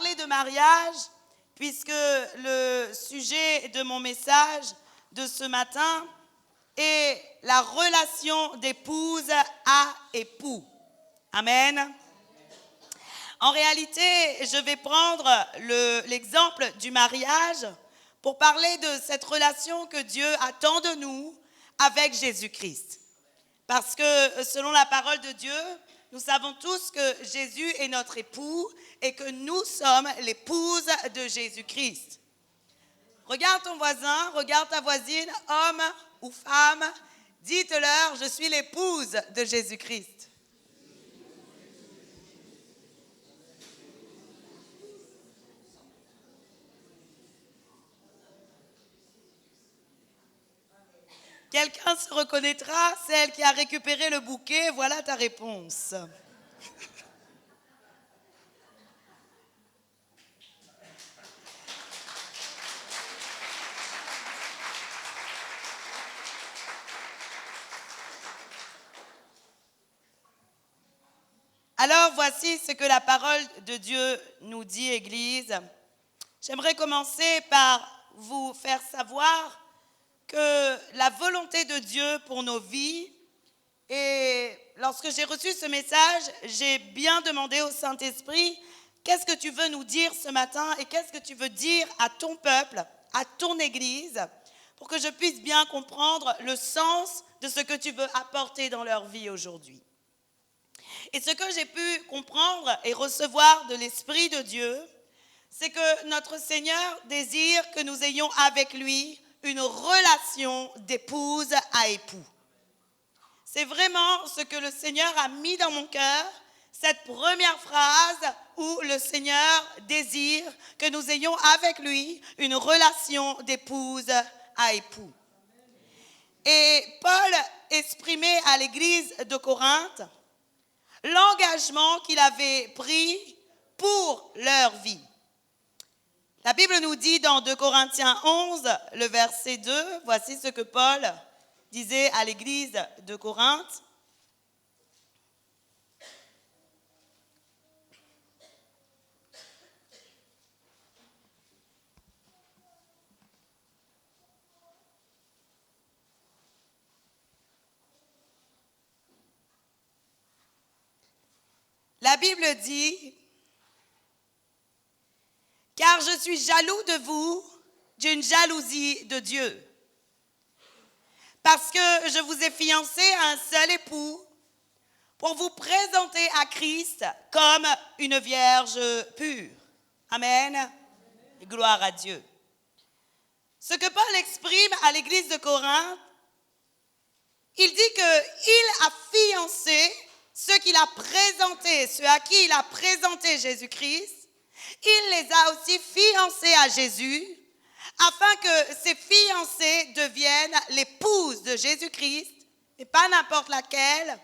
parler de mariage, puisque le sujet de mon message de ce matin est la relation d'épouse à époux. Amen. En réalité, je vais prendre l'exemple du mariage pour parler de cette relation que Dieu attend de nous avec Jésus-Christ. Parce que selon la parole de Dieu, nous savons tous que Jésus est notre époux et que nous sommes l'épouse de Jésus-Christ. Regarde ton voisin, regarde ta voisine, homme ou femme, dites-leur, je suis l'épouse de Jésus-Christ. Quelqu'un se reconnaîtra, celle qui a récupéré le bouquet, voilà ta réponse. Alors voici ce que la parole de Dieu nous dit, Église. J'aimerais commencer par vous faire savoir que la volonté de Dieu pour nos vies, et lorsque j'ai reçu ce message, j'ai bien demandé au Saint-Esprit, qu'est-ce que tu veux nous dire ce matin et qu'est-ce que tu veux dire à ton peuple, à ton Église, pour que je puisse bien comprendre le sens de ce que tu veux apporter dans leur vie aujourd'hui. Et ce que j'ai pu comprendre et recevoir de l'Esprit de Dieu, c'est que notre Seigneur désire que nous ayons avec lui une relation d'épouse à époux. C'est vraiment ce que le Seigneur a mis dans mon cœur, cette première phrase où le Seigneur désire que nous ayons avec lui une relation d'épouse à époux. Et Paul exprimait à l'église de Corinthe l'engagement qu'il avait pris pour leur vie. La Bible nous dit dans 2 Corinthiens 11, le verset 2, voici ce que Paul disait à l'église de Corinthe. La Bible dit, « Car je suis jaloux de vous d'une jalousie de Dieu, parce que je vous ai fiancé à un seul époux pour vous présenter à Christ comme une vierge pure. » Amen. Et gloire à Dieu. Ce que Paul exprime à l'église de Corinthe, il dit qu'il a fiancé ceux qu'il a présentés, ceux à qui il a présenté Jésus-Christ. Il les a aussi fiancés à Jésus, afin que ces fiancés deviennent l'épouse de Jésus-Christ, et pas n'importe laquelle.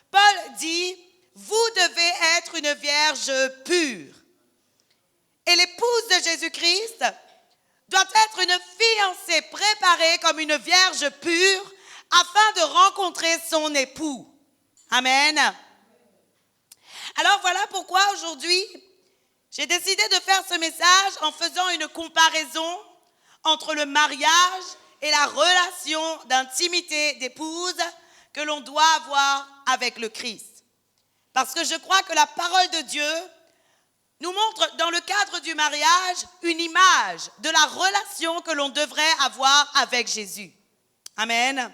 Paul dit, vous devez être une vierge pure. Et l'épouse de Jésus-Christ doit être une fiancée préparée comme une vierge pure, afin de rencontrer son époux. Amen. Alors voilà pourquoi aujourd'hui, j'ai décidé de faire ce message en faisant une comparaison entre le mariage et la relation d'intimité d'épouse que l'on doit avoir avec le Christ. Parce que je crois que la parole de Dieu nous montre dans le cadre du mariage une image de la relation que l'on devrait avoir avec Jésus. Amen.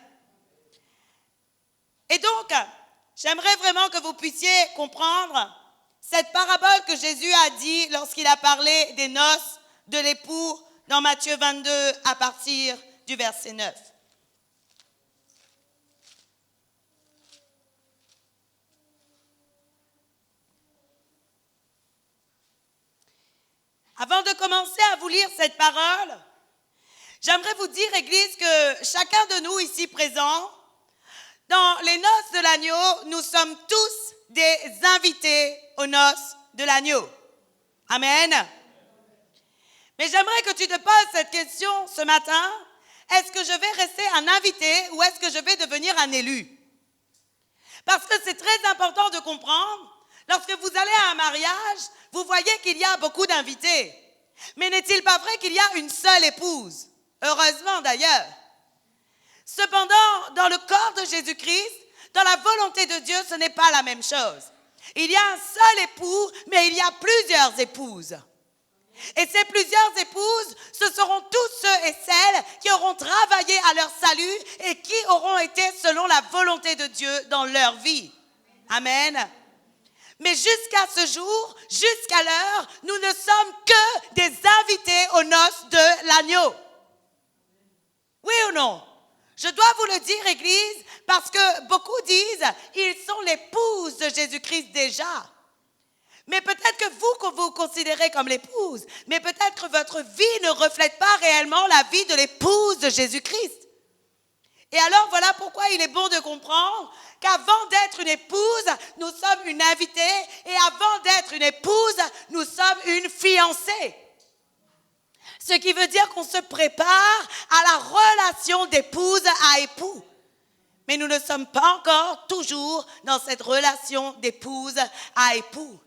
Et donc, j'aimerais vraiment que vous puissiez comprendre cette parabole que Jésus a dit lorsqu'il a parlé des noces de l'époux dans Matthieu 22 à partir du verset 9. Avant de commencer à vous lire cette parole, j'aimerais vous dire, Église, que chacun de nous ici présents, dans les noces de l'agneau, nous sommes tous des invités aux noces de l'agneau. Amen. Mais j'aimerais que tu te poses cette question ce matin. Est-ce que je vais rester un invité ou est-ce que je vais devenir un élu? Parce que c'est très important de comprendre, Lorsque vous allez à un mariage, vous voyez qu'il y a beaucoup d'invités. Mais n'est-il pas vrai qu'il y a une seule épouse? Heureusement d'ailleurs. Cependant, dans le corps de Jésus-Christ, dans la volonté de Dieu, ce n'est pas la même chose. Il y a un seul époux, mais il y a plusieurs épouses. Et ces plusieurs épouses, ce seront tous ceux et celles qui auront travaillé à leur salut et qui auront été selon la volonté de Dieu dans leur vie. Amen. Mais jusqu'à ce jour, jusqu'à l'heure, nous ne sommes que des invités aux noces de l'agneau. Oui ou non? Je dois vous le dire, Église, parce que beaucoup disent, ils sont l'épouse de Jésus-Christ déjà. Mais peut-être que vous considérez comme l'épouse, mais peut-être que votre vie ne reflète pas réellement la vie de l'épouse de Jésus-Christ. Et alors, voilà pourquoi il est bon de comprendre qu'avant d'être une épouse, nous sommes une invitée, et avant d'être une épouse, nous sommes une fiancée. Ce qui veut dire qu'on se prépare à la relation d'épouse à époux. Mais nous ne sommes pas encore toujours dans cette relation d'épouse à époux.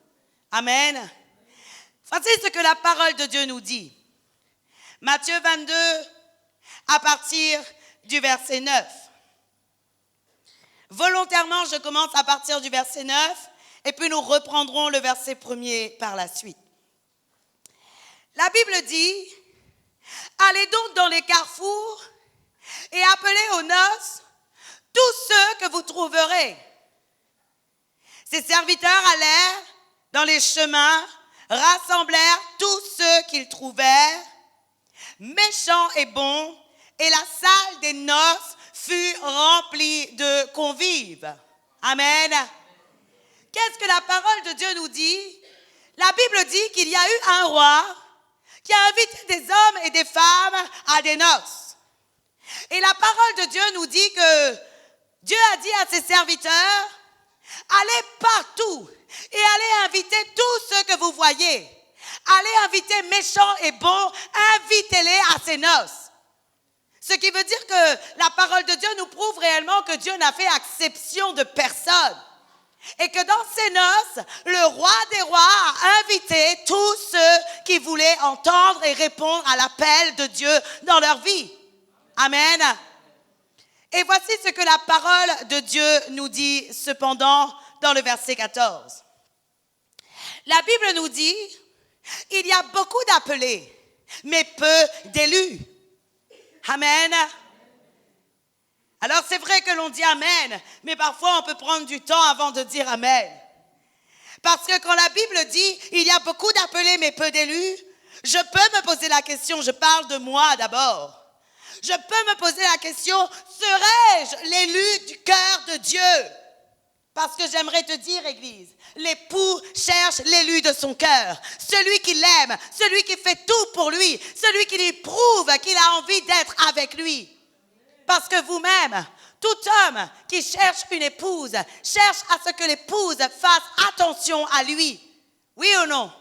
Amen. Voici ce que la parole de Dieu nous dit. Matthieu 22, à partir du verset 9. Volontairement, je commence à partir du verset 9 et puis nous reprendrons le verset 1er par la suite. La Bible dit, « Allez donc dans les carrefours et appelez aux noces tous ceux que vous trouverez. » Ses serviteurs allèrent dans les chemins, rassemblèrent tous ceux qu'ils trouvèrent, méchants et bons, et la salle des noces fut remplie de convives. Amen. Qu'est-ce que la parole de Dieu nous dit? La Bible dit qu'il y a eu un roi qui a invité des hommes et des femmes à des noces. Et la parole de Dieu nous dit que Dieu a dit à ses serviteurs, allez partout et allez inviter tous ceux que vous voyez. Allez inviter méchants et bons, invitez-les à ces noces. Ce qui veut dire que la parole de Dieu nous prouve réellement que Dieu n'a fait exception de personne. Et que dans ces noces, le roi des rois a invité tous ceux qui voulaient entendre et répondre à l'appel de Dieu dans leur vie. Amen. Et voici ce que la parole de Dieu nous dit cependant dans le verset 14. La Bible nous dit, il y a beaucoup d'appelés, mais peu d'élus. Amen. Alors c'est vrai que l'on dit Amen, mais parfois on peut prendre du temps avant de dire Amen. Parce que quand la Bible dit, il y a beaucoup d'appelés, mais peu d'élus, je peux me poser la question, je parle de moi d'abord. Je peux me poser la question, serais-je l'élu du cœur de Dieu? Parce que j'aimerais te dire, Église, l'époux cherche l'élu de son cœur, celui qui l'aime, celui qui fait tout pour lui, celui qui lui prouve qu'il a envie d'être avec lui. Parce que vous-même, tout homme qui cherche une épouse, cherche à ce que l'épouse fasse attention à lui. Oui ou non?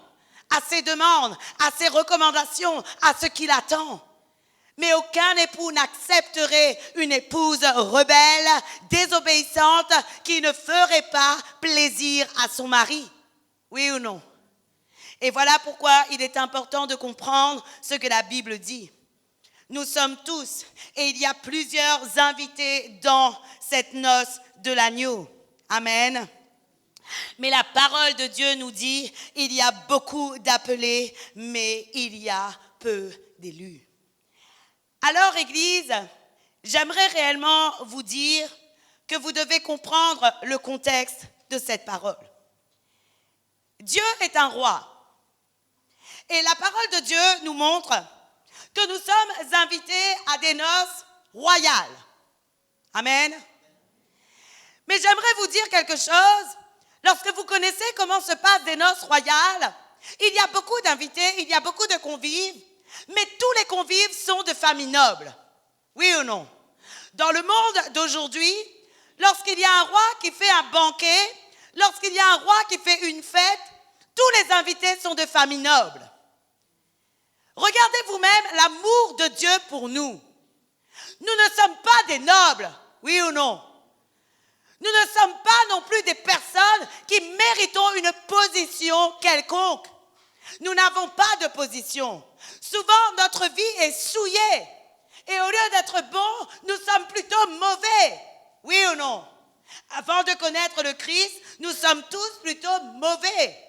À ses demandes, à ses recommandations, à ce qu'il attend. Mais aucun époux n'accepterait une épouse rebelle, désobéissante, qui ne ferait pas plaisir à son mari. Oui ou non? Et voilà pourquoi il est important de comprendre ce que la Bible dit. Nous sommes tous, et il y a plusieurs invités dans cette noce de l'agneau. Amen. Mais la parole de Dieu nous dit, il y a beaucoup d'appelés, mais il y a peu d'élus. Alors, Église, j'aimerais réellement vous dire que vous devez comprendre le contexte de cette parole. Dieu est un roi. Et la parole de Dieu nous montre que nous sommes invités à des noces royales. Amen. Mais j'aimerais vous dire quelque chose. Lorsque vous connaissez comment se passent des noces royales, il y a beaucoup d'invités, il y a beaucoup de convives, mais tous les convives sont de familles nobles. Oui ou non? Dans le monde d'aujourd'hui, lorsqu'il y a un roi qui fait un banquet, lorsqu'il y a un roi qui fait une fête, tous les invités sont de familles nobles. Regardez vous-même l'amour de Dieu pour nous. Nous ne sommes pas des nobles, oui ou non? Nous ne sommes pas non plus des personnes qui méritons une position quelconque. Nous n'avons pas de position. Souvent, notre vie est souillée. Et au lieu d'être bon, nous sommes plutôt mauvais. Oui ou non? Avant de connaître le Christ, nous sommes tous plutôt mauvais.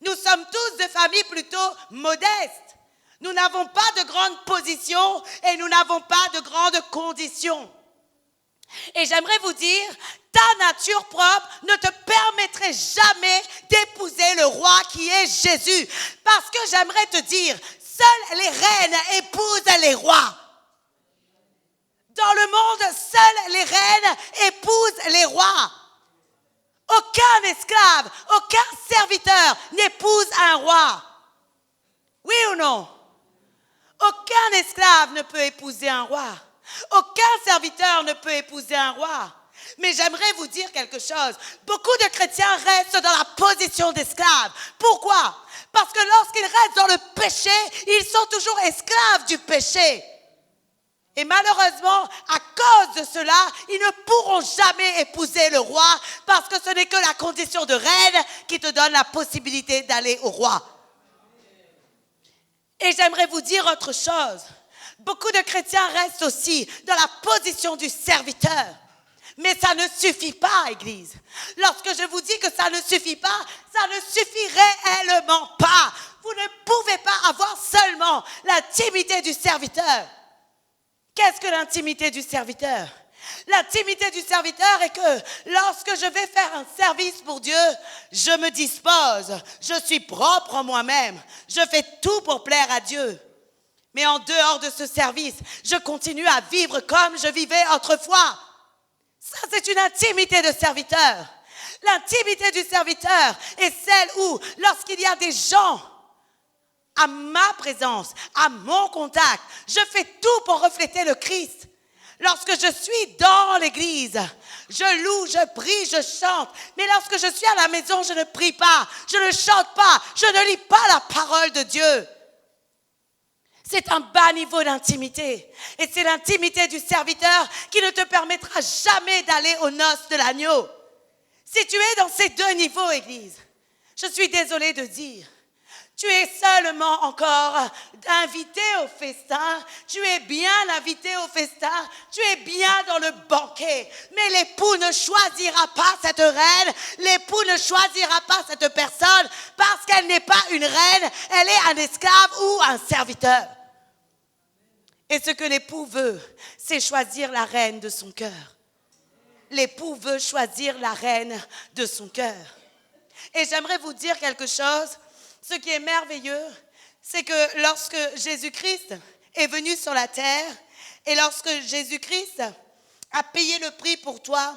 Nous sommes tous de familles plutôt modestes. Nous n'avons pas de grandes positions et nous n'avons pas de grandes conditions. Et j'aimerais vous dire, ta nature propre ne te permettrait jamais d'épouser le roi qui est Jésus. Parce que j'aimerais te dire, seules les reines épousent les rois. Dans le monde, seules les reines épousent les rois. Aucun esclave, aucun serviteur n'épouse un roi. Oui ou non? Aucun esclave ne peut épouser un roi. Aucun serviteur ne peut épouser un roi. Mais j'aimerais vous dire quelque chose. Beaucoup de chrétiens restent dans la position d'esclaves. Pourquoi? Parce que lorsqu'ils restent dans le péché, ils sont toujours esclaves du péché. Et malheureusement, à cause de cela, ils ne pourront jamais épouser le roi parce que ce n'est que la condition de reine qui te donne la possibilité d'aller au roi. Et j'aimerais vous dire autre chose. Beaucoup de chrétiens restent aussi dans la position du serviteur. Mais ça ne suffit pas, Église. Lorsque je vous dis que ça ne suffit pas, ça ne suffit réellement pas. Vous ne pouvez pas avoir seulement l'intimité du serviteur. Qu'est-ce que l'intimité du serviteur? L'intimité du serviteur est que lorsque je vais faire un service pour Dieu, je me dispose, je suis propre en moi-même, je fais tout pour plaire à Dieu. Mais en dehors de ce service, je continue à vivre comme je vivais autrefois. Ça, c'est une intimité de serviteur. L'intimité du serviteur est celle où, lorsqu'il y a des gens à ma présence, à mon contact, je fais tout pour refléter le Christ. Lorsque je suis dans l'église, je loue, je prie, je chante. Mais lorsque je suis à la maison, je ne prie pas, je ne chante pas, je ne lis pas la parole de Dieu. C'est un bas niveau d'intimité. Et c'est l'intimité du serviteur qui ne te permettra jamais d'aller aux noces de l'agneau. Si tu es dans ces deux niveaux, Église, je suis désolée de dire, tu es seulement encore invité au festin, tu es bien invité au festin, tu es bien dans le banquet. Mais l'époux ne choisira pas cette reine, l'époux ne choisira pas cette personne parce qu'elle n'est pas une reine, elle est un esclave ou un serviteur. Et ce que l'époux veut, c'est choisir la reine de son cœur. L'époux veut choisir la reine de son cœur. Et j'aimerais vous dire quelque chose. Ce qui est merveilleux, c'est que lorsque Jésus-Christ est venu sur la terre et lorsque Jésus-Christ a payé le prix pour toi,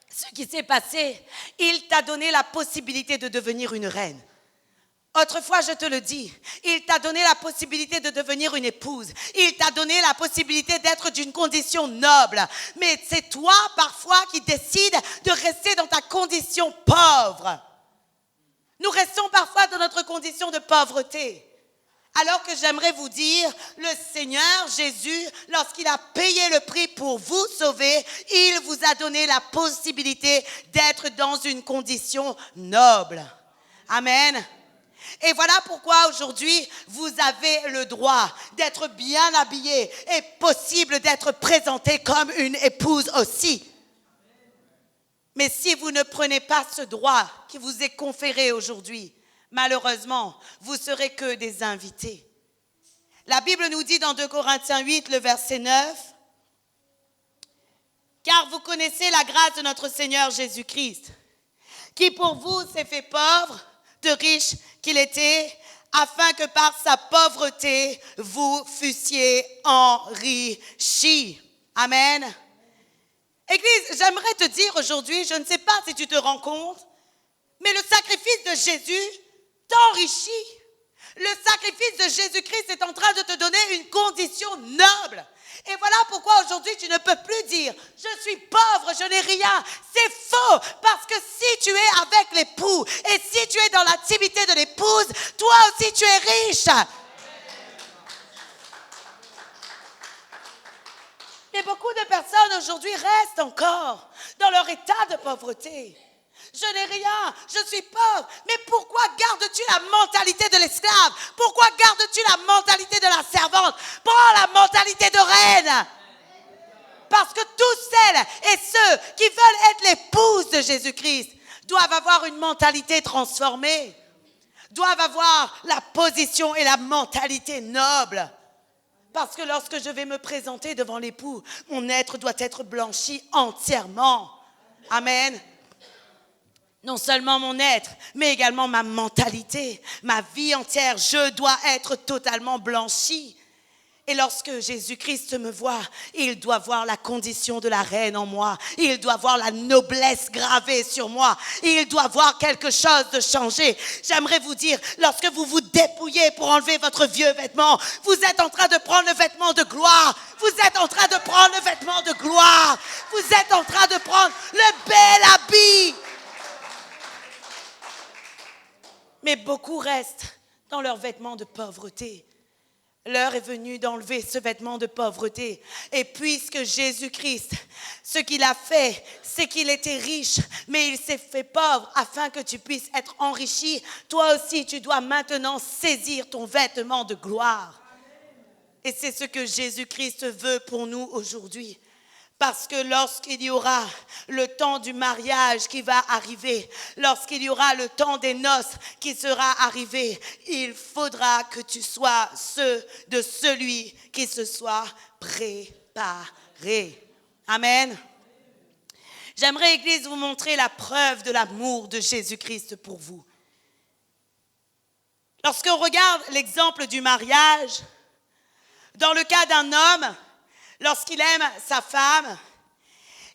ce qui s'est passé, il t'a donné la possibilité de devenir une reine. Autrefois, je te le dis, il t'a donné la possibilité de devenir une épouse. Il t'a donné la possibilité d'être d'une condition noble. Mais c'est toi, parfois, qui décides de rester dans ta condition pauvre. Nous restons parfois dans notre condition de pauvreté. Alors que j'aimerais vous dire, le Seigneur Jésus, lorsqu'il a payé le prix pour vous sauver, il vous a donné la possibilité d'être dans une condition noble. Amen. Et voilà pourquoi aujourd'hui, vous avez le droit d'être bien habillé et possible d'être présenté comme une épouse aussi. Mais si vous ne prenez pas ce droit qui vous est conféré aujourd'hui, malheureusement, vous serez que des invités. La Bible nous dit dans 2 Corinthiens 8, le verset 9, « Car vous connaissez la grâce de notre Seigneur Jésus-Christ, qui pour vous s'est fait pauvre, de riche qu'il était, afin que par sa pauvreté, vous fussiez enrichis. » Amen. Église, j'aimerais te dire aujourd'hui, je ne sais pas si tu te rends compte, mais le sacrifice de Jésus t'enrichit. Le sacrifice de Jésus-Christ est en train de te donner une condition noble. Et voilà pourquoi aujourd'hui tu ne peux plus dire « Je suis pauvre, je n'ai rien ». C'est faux, parce que si tu es avec l'époux et si tu es dans l'intimité de l'épouse, toi aussi tu es riche. Mais Mais beaucoup de personnes aujourd'hui restent encore dans leur état de pauvreté. Je n'ai rien, je suis pauvre. Mais pourquoi gardes-tu la mentalité de l'esclave? Pourquoi gardes-tu la mentalité de la servante? Prends la mentalité de reine. Parce que tous celles et ceux qui veulent être l'épouse de Jésus-Christ doivent avoir une mentalité transformée, doivent avoir la position et la mentalité noble. Parce que lorsque je vais me présenter devant l'époux, mon être doit être blanchi entièrement. Amen. Non seulement mon être, mais également ma mentalité, ma vie entière. Je dois être totalement blanchi. Et lorsque Jésus-Christ me voit, il doit voir la condition de la reine en moi. Il doit voir la noblesse gravée sur moi. Il doit voir quelque chose de changé. J'aimerais vous dire, lorsque vous vous dépouillez pour enlever votre vieux vêtement, vous êtes en train de prendre le vêtement de gloire. Vous êtes en train de prendre le vêtement de gloire. Vous êtes en train de prendre le bel habit. Mais beaucoup restent dans leurs vêtements de pauvreté. L'heure est venue d'enlever ce vêtement de pauvreté. Et puisque Jésus-Christ, ce qu'il a fait, c'est qu'il était riche, mais il s'est fait pauvre afin que tu puisses être enrichi. Toi aussi, tu dois maintenant saisir ton vêtement de gloire. Et c'est ce que Jésus-Christ veut pour nous aujourd'hui. Parce que lorsqu'il y aura le temps du mariage qui va arriver, lorsqu'il y aura le temps des noces qui sera arrivé, il faudra que tu sois de celui qui se soit préparé. Amen. J'aimerais, Église, vous montrer la preuve de l'amour de Jésus-Christ pour vous. Lorsqu'on regarde l'exemple du mariage, dans le cas d'un homme, lorsqu'il aime sa femme,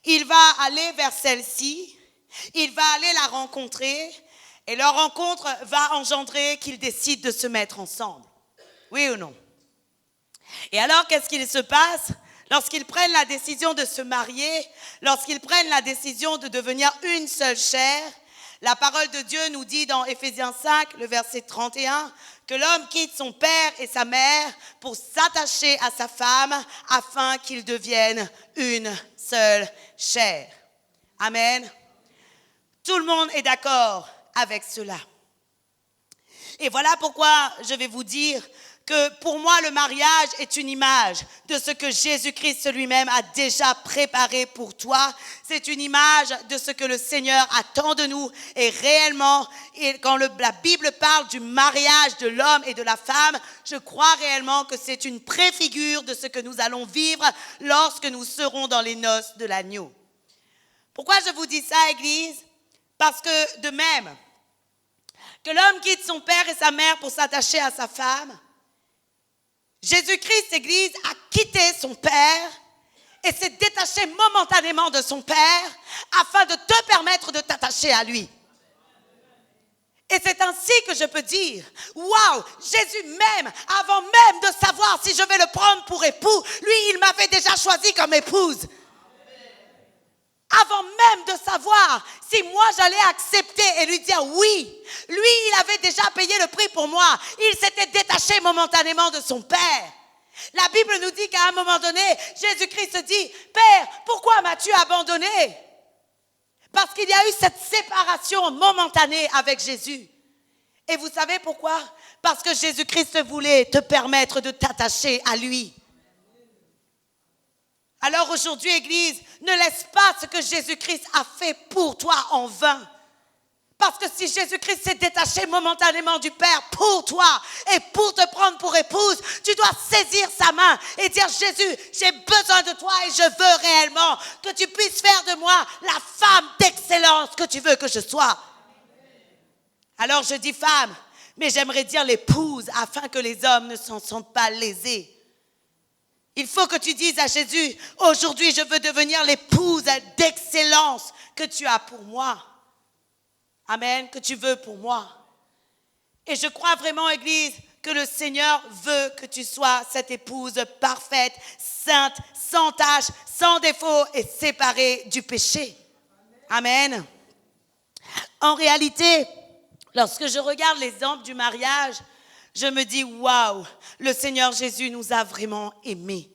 il va aller vers celle-ci, il va aller la rencontrer et leur rencontre va engendrer qu'ils décident de se mettre ensemble. Oui ou non? Et alors, qu'est-ce qu'il se passe? Lorsqu'ils prennent la décision de se marier, lorsqu'ils prennent la décision de devenir une seule chair, la parole de Dieu nous dit dans Éphésiens 5, le verset 31, que l'homme quitte son père et sa mère pour s'attacher à sa femme afin qu'ils deviennent une seule chair. Amen. Tout le monde est d'accord avec cela. Et voilà pourquoi je vais vous dire que pour moi, le mariage est une image de ce que Jésus-Christ lui-même a déjà préparé pour toi. C'est une image de ce que le Seigneur attend de nous. Et réellement, quand la Bible parle du mariage de l'homme et de la femme, je crois réellement que c'est une préfigure de ce que nous allons vivre lorsque nous serons dans les noces de l'agneau. Pourquoi je vous dis ça, Église? Parce que de même que l'homme quitte son père et sa mère pour s'attacher à sa femme, Jésus-Christ, Église, a quitté son Père et s'est détaché momentanément de son Père afin de te permettre de t'attacher à lui. Et c'est ainsi que je peux dire, waouh, Jésus même, avant même de savoir si je vais le prendre pour époux, lui, il m'avait déjà choisi comme épouse. Avant même de savoir si moi j'allais accepter et lui dire oui, lui il avait déjà payé le prix pour moi. Il s'était détaché momentanément de son Père. La Bible nous dit qu'à un moment donné, Jésus-Christ dit, Père, pourquoi m'as-tu abandonné? Parce qu'il y a eu cette séparation momentanée avec Jésus. Et vous savez pourquoi? Parce que Jésus-Christ voulait te permettre de t'attacher à lui. Alors aujourd'hui, Église, ne laisse pas ce que Jésus-Christ a fait pour toi en vain. Parce que si Jésus-Christ s'est détaché momentanément du Père pour toi et pour te prendre pour épouse, tu dois saisir sa main et dire, Jésus, j'ai besoin de toi et je veux réellement que tu puisses faire de moi la femme d'excellence que tu veux que je sois. Alors je dis femme, mais j'aimerais dire l'épouse afin que les hommes ne s'en sentent pas lésés. Il faut que tu dises à Jésus, aujourd'hui je veux devenir l'épouse d'excellence que tu as pour moi. Amen, que tu veux pour moi. Et je crois vraiment, Église, que le Seigneur veut que tu sois cette épouse parfaite, sainte, sans tache, sans défaut et séparée du péché. Amen. En réalité, lorsque je regarde l'exemple du mariage, je me dis, waouh, le Seigneur Jésus nous a vraiment aimés.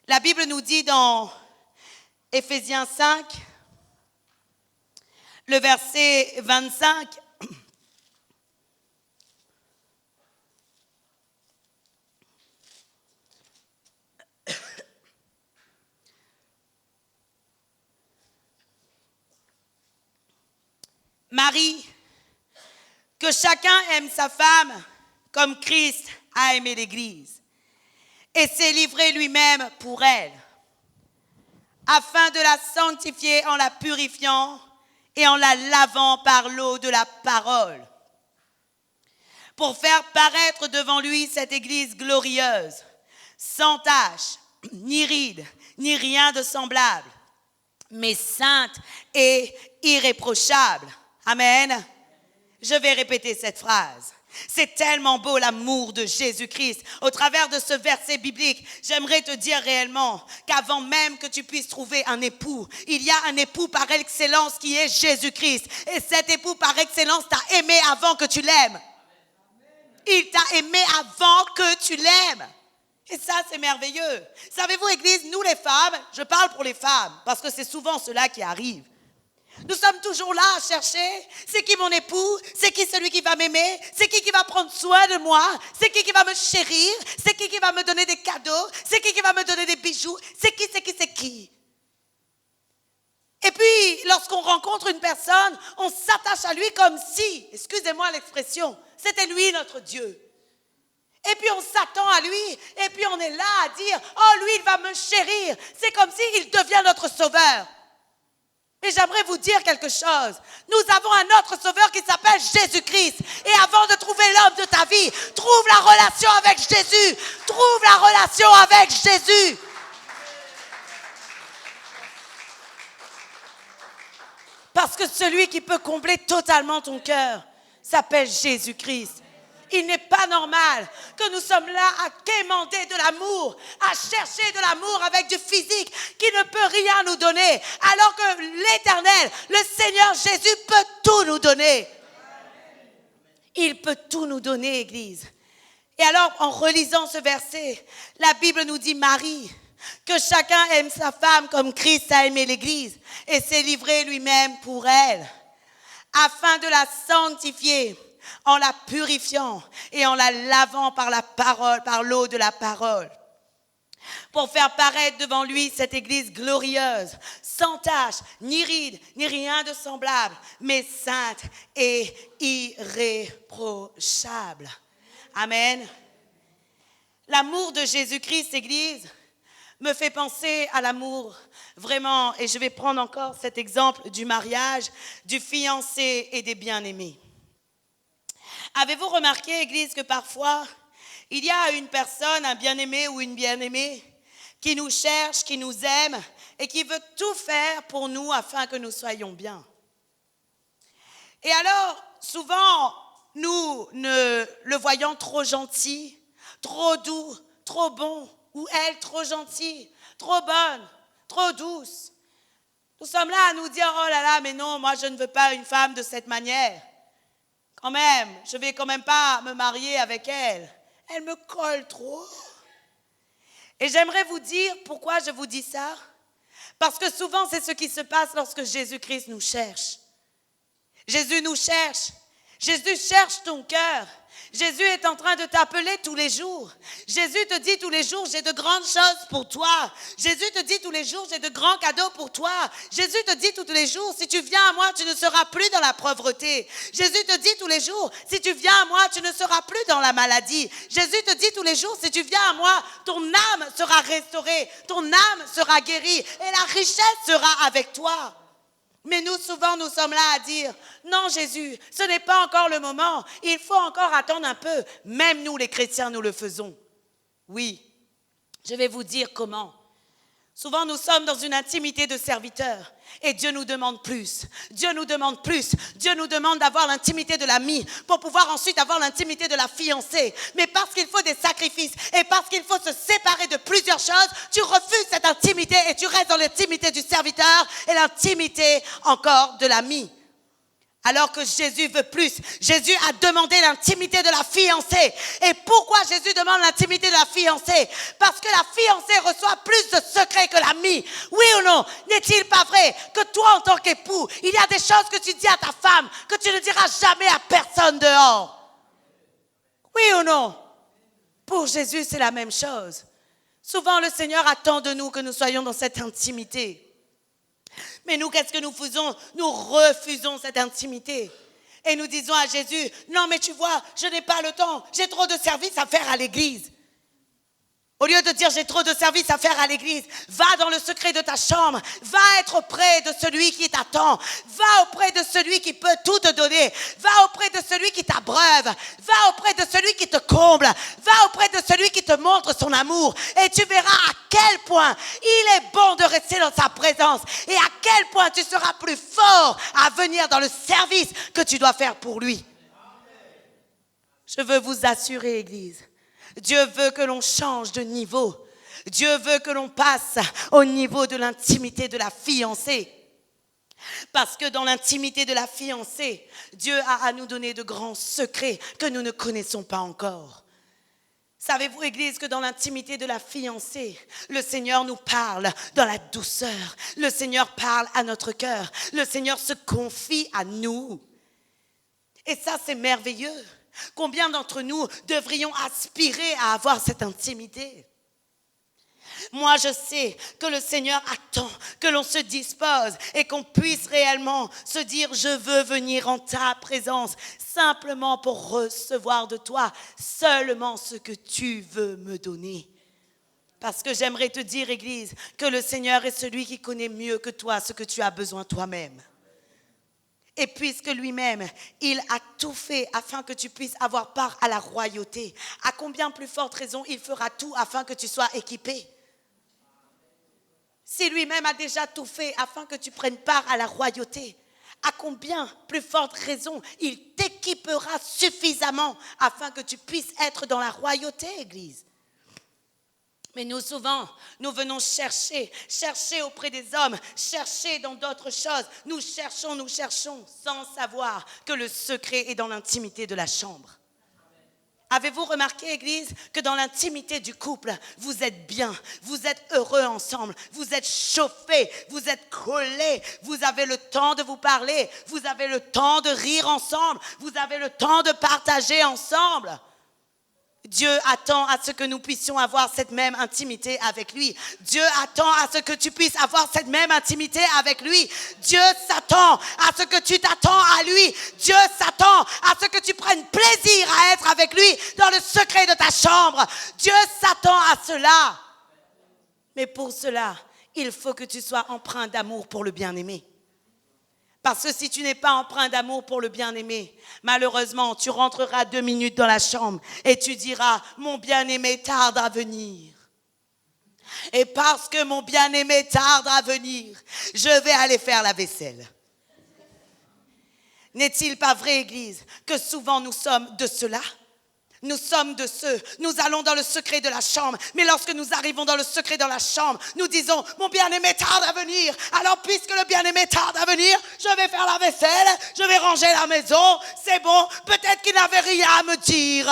La Bible nous dit dans Éphésiens 5, le verset 25, Marie, que chacun aime sa femme comme Christ a aimé l'Église et s'est livré lui-même pour elle, afin de la sanctifier en la purifiant et en la lavant par l'eau de la parole, pour faire paraître devant lui cette Église glorieuse, sans tache, ni ride, ni rien de semblable, mais sainte et irréprochable. Amen. Je vais répéter cette phrase. C'est tellement beau l'amour de Jésus-Christ. Au travers de ce verset biblique, j'aimerais te dire réellement qu'avant même que tu puisses trouver un époux, il y a un époux par excellence qui est Jésus-Christ. Et cet époux par excellence t'a aimé avant que tu l'aimes. Il t'a aimé avant que tu l'aimes. Et ça, c'est merveilleux. Savez-vous, Église, nous les femmes, je parle pour les femmes, parce que c'est souvent cela qui arrive. Nous sommes toujours là à chercher, c'est qui mon époux, c'est qui celui qui va m'aimer, c'est qui va prendre soin de moi, c'est qui va me chérir, c'est qui va me donner des cadeaux, c'est qui va me donner des bijoux, c'est qui. Et puis, lorsqu'on rencontre une personne, on s'attache à lui comme si, excusez-moi l'expression, c'était lui notre Dieu. Et puis on s'attend à lui, et puis on est là à dire, oh lui il va me chérir, c'est comme s'il devient notre sauveur. Mais j'aimerais vous dire quelque chose. Nous avons un autre sauveur qui s'appelle Jésus-Christ. Et avant de trouver l'homme de ta vie, trouve la relation avec Jésus. Trouve la relation avec Jésus. Parce que celui qui peut combler totalement ton cœur s'appelle Jésus-Christ. Il n'est pas normal que nous sommes là à quémander de l'amour, à chercher de l'amour avec du physique qui ne peut rien nous donner, alors que l'Éternel, le Seigneur Jésus peut tout nous donner. Il peut tout nous donner, Église. Et alors, en relisant ce verset, la Bible nous dit, Marie, que chacun aime sa femme comme Christ a aimé l'Église et s'est livré lui-même pour elle, afin de la sanctifier en la purifiant et en la lavant par la parole, par l'eau de la parole, pour faire paraître devant lui cette Église glorieuse, sans tache, ni ride, ni rien de semblable, mais sainte et irréprochable. Amen. L'amour de Jésus-Christ, Église, me fait penser à l'amour, vraiment, et je vais prendre encore cet exemple du mariage, du fiancé et des bien-aimés. Avez-vous remarqué, Église, que parfois, il y a une personne, un bien-aimé ou une bien-aimée, qui nous cherche, qui nous aime et qui veut tout faire pour nous afin que nous soyons bien. Et alors, souvent, nous le voyons trop gentil, trop doux, trop bon, ou elle trop gentille, trop bonne, trop douce. Nous sommes là à nous dire, oh là là, mais non, moi je ne veux pas une femme de cette manière. Quand même, je ne vais quand même pas me marier avec elle. Elle me colle trop. Et j'aimerais vous dire pourquoi je vous dis ça. Parce que souvent, c'est ce qui se passe lorsque Jésus-Christ nous cherche. Jésus nous cherche. Jésus cherche ton cœur. Jésus est en train de t'appeler tous les jours. Jésus te dit tous les jours, j'ai de grandes choses pour toi. Jésus te dit tous les jours, j'ai de grands cadeaux pour toi. Jésus te dit tous les jours, si tu viens à moi, tu ne seras plus dans la pauvreté. Jésus te dit tous les jours, si tu viens à moi, tu ne seras plus dans la maladie. Jésus te dit tous les jours, si tu viens à moi, ton âme sera restaurée, ton âme sera guérie et la richesse sera avec toi. Mais nous, souvent, nous sommes là à dire, non Jésus, ce n'est pas encore le moment, il faut encore attendre un peu. Même nous, les chrétiens, nous le faisons. Oui, je vais vous dire comment. Souvent, nous sommes dans une intimité de serviteur et Dieu nous demande plus. Dieu nous demande plus. Dieu nous demande d'avoir l'intimité de l'ami pour pouvoir ensuite avoir l'intimité de la fiancée. Mais parce qu'il faut des sacrifices et parce qu'il faut se séparer de plusieurs choses, tu refuses cette intimité et tu restes dans l'intimité du serviteur et l'intimité encore de l'ami. Alors que Jésus veut plus. Jésus a demandé l'intimité de la fiancée. Et pourquoi Jésus demande l'intimité de la fiancée? Parce que la fiancée reçoit plus de secrets que l'ami. Oui ou non? N'est-il pas vrai que toi, en tant qu'époux, il y a des choses que tu dis à ta femme que tu ne diras jamais à personne dehors? Oui ou non? Pour Jésus, c'est la même chose. Souvent, le Seigneur attend de nous que nous soyons dans cette intimité. Mais nous, qu'est-ce que nous faisons? Nous refusons cette intimité. Et nous disons à Jésus, non mais tu vois, je n'ai pas le temps, j'ai trop de services à faire à l'église. Au lieu de dire j'ai trop de services à faire à l'église, va dans le secret de ta chambre, va être auprès de celui qui t'attend, va auprès de celui qui peut tout te donner, va auprès de celui qui t'abreuve, va auprès de celui qui te comble, va auprès de celui qui te montre son amour et tu verras à quel point il est bon de rester dans sa présence et à quel point tu seras plus fort à venir dans le service que tu dois faire pour lui. Je veux vous assurer, Église, Dieu veut que l'on change de niveau. Dieu veut que l'on passe au niveau de l'intimité de la fiancée. Parce que dans l'intimité de la fiancée, Dieu a à nous donner de grands secrets que nous ne connaissons pas encore. Savez-vous, Église, que dans l'intimité de la fiancée, le Seigneur nous parle dans la douceur. Le Seigneur parle à notre cœur. Le Seigneur se confie à nous. Et ça, c'est merveilleux. Combien d'entre nous devrions aspirer à avoir cette intimité? Moi, je sais que le Seigneur attend que l'on se dispose et qu'on puisse réellement se dire « Je veux venir en ta présence simplement pour recevoir de toi seulement ce que tu veux me donner. » Parce que j'aimerais te dire, Église, que le Seigneur est celui qui connaît mieux que toi ce que tu as besoin toi-même. Et puisque lui-même, il a tout fait afin que tu puisses avoir part à la royauté, à combien plus forte raison il fera tout afin que tu sois équipé? Si lui-même a déjà tout fait afin que tu prennes part à la royauté, à combien plus forte raison il t'équipera suffisamment afin que tu puisses être dans la royauté, Église? Mais nous, souvent, nous venons chercher auprès des hommes, chercher dans d'autres choses. Nous cherchons, sans savoir que le secret est dans l'intimité de la chambre. Avez-vous remarqué, Église, que dans l'intimité du couple, vous êtes bien, vous êtes heureux ensemble, vous êtes chauffés, vous êtes collés, vous avez le temps de vous parler, vous avez le temps de rire ensemble, vous avez le temps de partager ensemble. Dieu attend à ce que nous puissions avoir cette même intimité avec lui. Dieu attend à ce que tu puisses avoir cette même intimité avec lui. Dieu s'attend à ce que tu t'attends à lui. Dieu s'attend à ce que tu prennes plaisir à être avec lui dans le secret de ta chambre. Dieu s'attend à cela. Mais pour cela, il faut que tu sois empreint d'amour pour le bien-aimé. Parce que si tu n'es pas empreint d'amour pour le bien-aimé, malheureusement, tu rentreras 2 minutes dans la chambre et tu diras « Mon bien-aimé tarde à venir. » Et parce que mon bien-aimé tarde à venir, je vais aller faire la vaisselle. N'est-il pas vrai, Église, que souvent nous sommes de cela ? Nous sommes de ceux, nous allons dans le secret de la chambre, mais lorsque nous arrivons dans le secret de la chambre, nous disons, mon bien-aimé tarde à venir, alors puisque le bien-aimé tarde à venir, je vais faire la vaisselle, je vais ranger la maison, c'est bon, peut-être qu'il n'avait rien à me dire.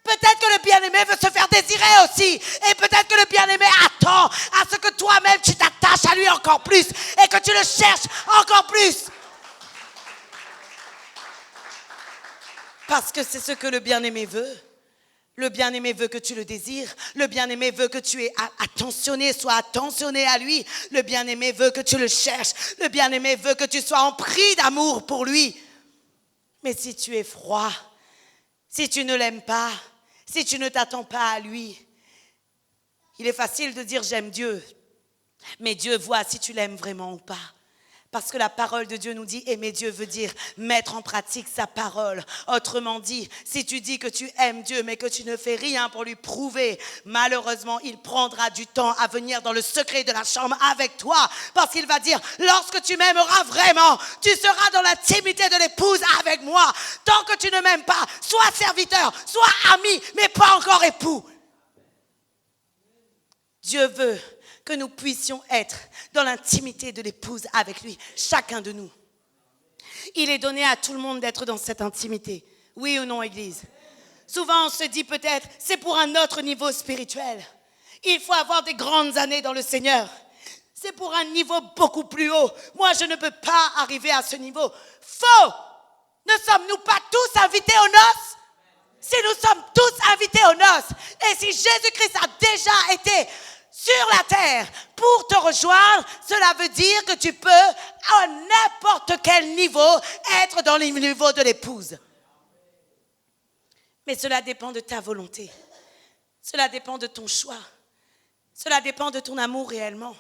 Peut-être que le bien-aimé veut se faire désirer aussi, et peut-être que le bien-aimé attend à ce que toi-même tu t'attaches à lui encore plus, et que tu le cherches encore plus. Parce que c'est ce que le bien-aimé veut. Le bien-aimé veut que tu le désires. Le bien-aimé veut que tu es attentionné, sois attentionné à lui. Le bien-aimé veut que tu le cherches. Le bien-aimé veut que tu sois empris d'amour pour lui. Mais si tu es froid, si tu ne l'aimes pas, si tu ne t'attends pas à lui, il est facile de dire j'aime Dieu. Mais Dieu voit si tu l'aimes vraiment ou pas. Parce que la parole de Dieu nous dit, aimer Dieu veut dire mettre en pratique sa parole. Autrement dit, si tu dis que tu aimes Dieu, mais que tu ne fais rien pour lui prouver, malheureusement, il prendra du temps à venir dans le secret de la chambre avec toi. Parce qu'il va dire, lorsque tu m'aimeras vraiment, tu seras dans l'intimité de l'épouse avec moi. Tant que tu ne m'aimes pas, sois serviteur, sois ami, mais pas encore époux. Dieu veut que nous puissions être dans l'intimité de l'épouse avec lui, chacun de nous. Il est donné à tout le monde d'être dans cette intimité. Oui ou non, Église? Souvent, on se dit peut-être, c'est pour un autre niveau spirituel. Il faut avoir des grandes années dans le Seigneur. C'est pour un niveau beaucoup plus haut. Moi, je ne peux pas arriver à ce niveau. Faux! Ne sommes-nous pas tous invités aux noces? Si nous sommes tous invités aux noces, et si Jésus-Christ a déjà été sur la terre pour te rejoindre, cela veut dire que tu peux, à n'importe quel niveau, être dans le niveau de l'épouse. Mais cela dépend de ta volonté. Cela dépend de ton choix. Cela dépend de ton amour réellement.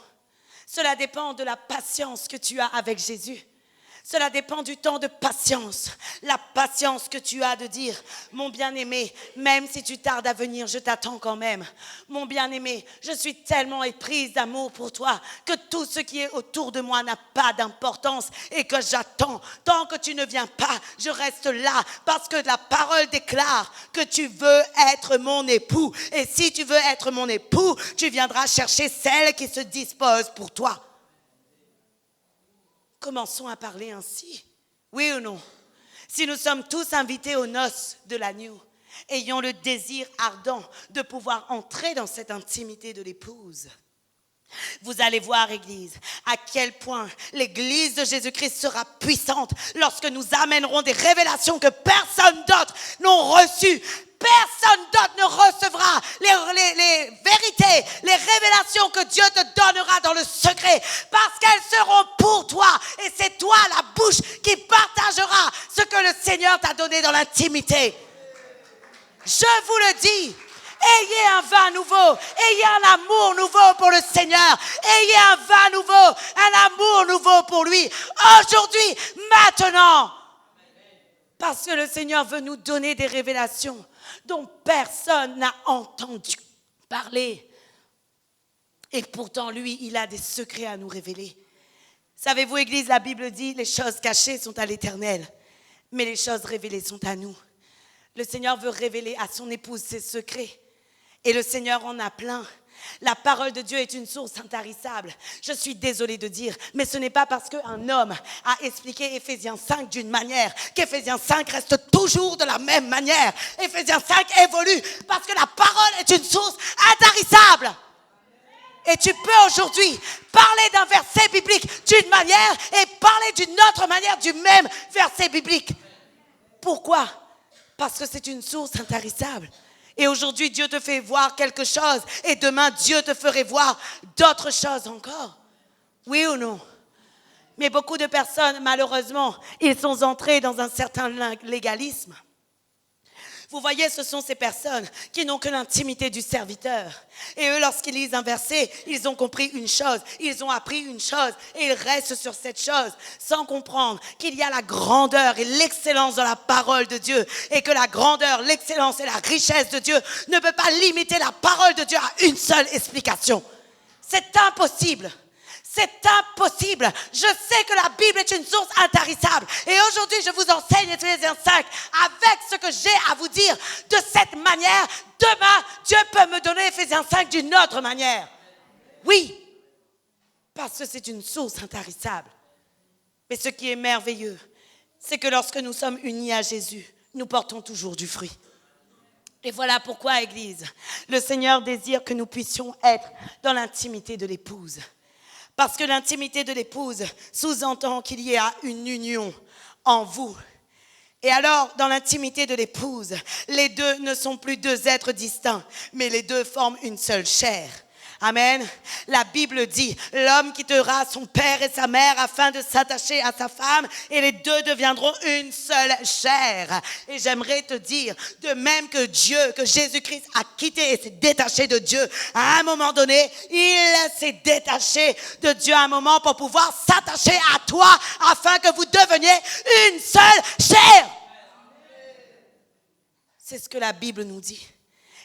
Cela dépend de la patience que tu as avec Jésus. Cela dépend du temps de patience. La patience que tu as de dire, mon bien-aimé, même si tu tardes à venir, je t'attends quand même. Mon bien-aimé, je suis tellement éprise d'amour pour toi que tout ce qui est autour de moi n'a pas d'importance et que j'attends. Tant que tu ne viens pas, je reste là parce que la parole déclare que tu veux être mon époux. Et si tu veux être mon époux, tu viendras chercher celle qui se dispose pour toi. Commençons à parler ainsi. Oui ou non? Si nous sommes tous invités aux noces de l'agneau, ayons le désir ardent de pouvoir entrer dans cette intimité de l'épouse. Vous allez voir, Église, à quel point l'Église de Jésus-Christ sera puissante lorsque nous amènerons des révélations que personne d'autre n'a reçues. Personne d'autre ne recevra les vérités, les révélations que Dieu te donnera dans le secret, parce qu'elles seront pour toi. Et c'est toi, la bouche, qui partagera ce que le Seigneur t'a donné dans l'intimité. Je vous le dis. Ayez un vin nouveau, ayez un amour nouveau pour le Seigneur, ayez un vin nouveau, un amour nouveau pour lui, aujourd'hui, maintenant. Parce que le Seigneur veut nous donner des révélations dont personne n'a entendu parler. Et pourtant, lui, il a des secrets à nous révéler. Savez-vous, Église, la Bible dit, les choses cachées sont à l'Éternel, mais les choses révélées sont à nous. Le Seigneur veut révéler à son épouse ses secrets. Et le Seigneur en a plein. La parole de Dieu est une source intarissable. Je suis désolée de dire, mais ce n'est pas parce qu'un homme a expliqué Éphésiens 5 d'une manière qu'Éphésiens 5 reste toujours de la même manière. Éphésiens 5 évolue parce que la parole est une source intarissable. Et tu peux aujourd'hui parler d'un verset biblique d'une manière et parler d'une autre manière du même verset biblique. Pourquoi? Parce que c'est une source intarissable. Et aujourd'hui, Dieu te fait voir quelque chose. Et demain, Dieu te ferait voir d'autres choses encore. Oui ou non? Mais beaucoup de personnes, malheureusement, ils sont entrés dans un certain légalisme. Vous voyez, ce sont ces personnes qui n'ont que l'intimité du serviteur. Et eux, lorsqu'ils lisent un verset, ils ont compris une chose, ils ont appris une chose et ils restent sur cette chose sans comprendre qu'il y a la grandeur et l'excellence dans la parole de Dieu et que la grandeur, l'excellence et la richesse de Dieu ne peut pas limiter la parole de Dieu à une seule explication. C'est impossible. C'est impossible. Je sais que la Bible est une source intarissable. Et aujourd'hui, je vous enseigne Éphésiens 5 avec ce que j'ai à vous dire de cette manière. Demain, Dieu peut me donner Éphésiens 5 d'une autre manière. Oui, parce que c'est une source intarissable. Mais ce qui est merveilleux, c'est que lorsque nous sommes unis à Jésus, nous portons toujours du fruit. Et voilà pourquoi, Église, le Seigneur désire que nous puissions être dans l'intimité de l'épouse. Parce que l'intimité de l'épouse sous-entend qu'il y a une union en vous. Et alors, dans l'intimité de l'épouse, les deux ne sont plus deux êtres distincts, mais les deux forment une seule chair. Amen. La Bible dit, l'homme quittera son père et sa mère afin de s'attacher à sa femme et les deux deviendront une seule chair. Et j'aimerais te dire, de même que Dieu, que Jésus-Christ a quitté et s'est détaché de Dieu, à un moment donné, il s'est détaché de Dieu à un moment pour pouvoir s'attacher à toi afin que vous deveniez une seule chair. C'est ce que la Bible nous dit.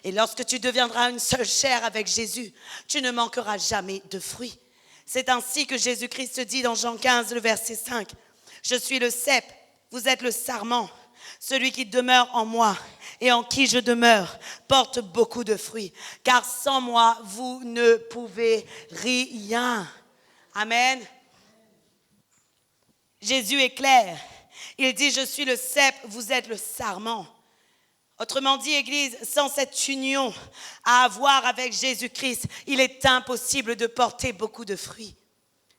Et lorsque tu deviendras une seule chair avec Jésus, tu ne manqueras jamais de fruits. C'est ainsi que Jésus-Christ dit dans Jean 15, le verset 5. Je suis le cep, vous êtes le sarment. Celui qui demeure en moi et en qui je demeure porte beaucoup de fruits. Car sans moi, vous ne pouvez rien. Amen. Jésus est clair. Il dit, je suis le cep, vous êtes le sarment. Autrement dit, Église, sans cette union à avoir avec Jésus-Christ, il est impossible de porter beaucoup de fruits.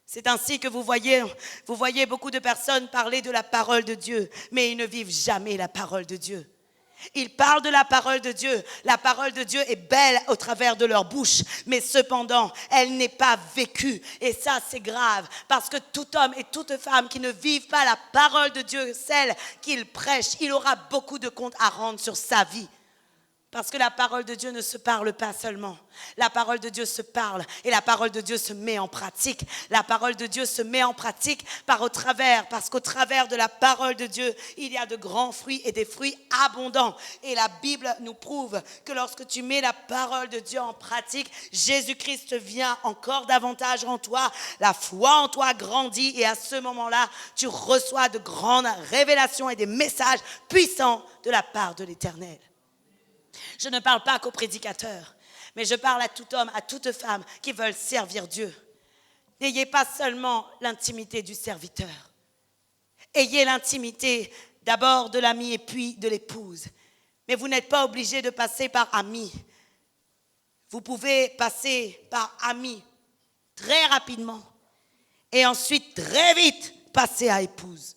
C'est ainsi que vous voyez beaucoup de personnes parler de la parole de Dieu, mais ils ne vivent jamais la parole de Dieu. Ils parlent de la parole de Dieu. La parole de Dieu est belle au travers de leur bouche, mais cependant, elle n'est pas vécue. Et ça, c'est grave, parce que tout homme et toute femme qui ne vivent pas la parole de Dieu, celle qu'il prêche, il aura beaucoup de comptes à rendre sur sa vie. Parce que la parole de Dieu ne se parle pas seulement. La parole de Dieu se parle et la parole de Dieu se met en pratique. La parole de Dieu se met en pratique parce qu'au travers de la parole de Dieu, il y a de grands fruits et des fruits abondants. Et la Bible nous prouve que lorsque tu mets la parole de Dieu en pratique, Jésus-Christ vient encore davantage en toi. La foi en toi grandit et à ce moment-là, tu reçois de grandes révélations et des messages puissants de la part de l'Éternel. Je ne parle pas qu'aux prédicateurs, mais je parle à tout homme, à toute femme qui veulent servir Dieu. N'ayez pas seulement l'intimité du serviteur. Ayez l'intimité d'abord de l'ami et puis de l'épouse. Mais vous n'êtes pas obligé de passer par ami. Vous pouvez passer par ami très rapidement et ensuite très vite passer à épouse.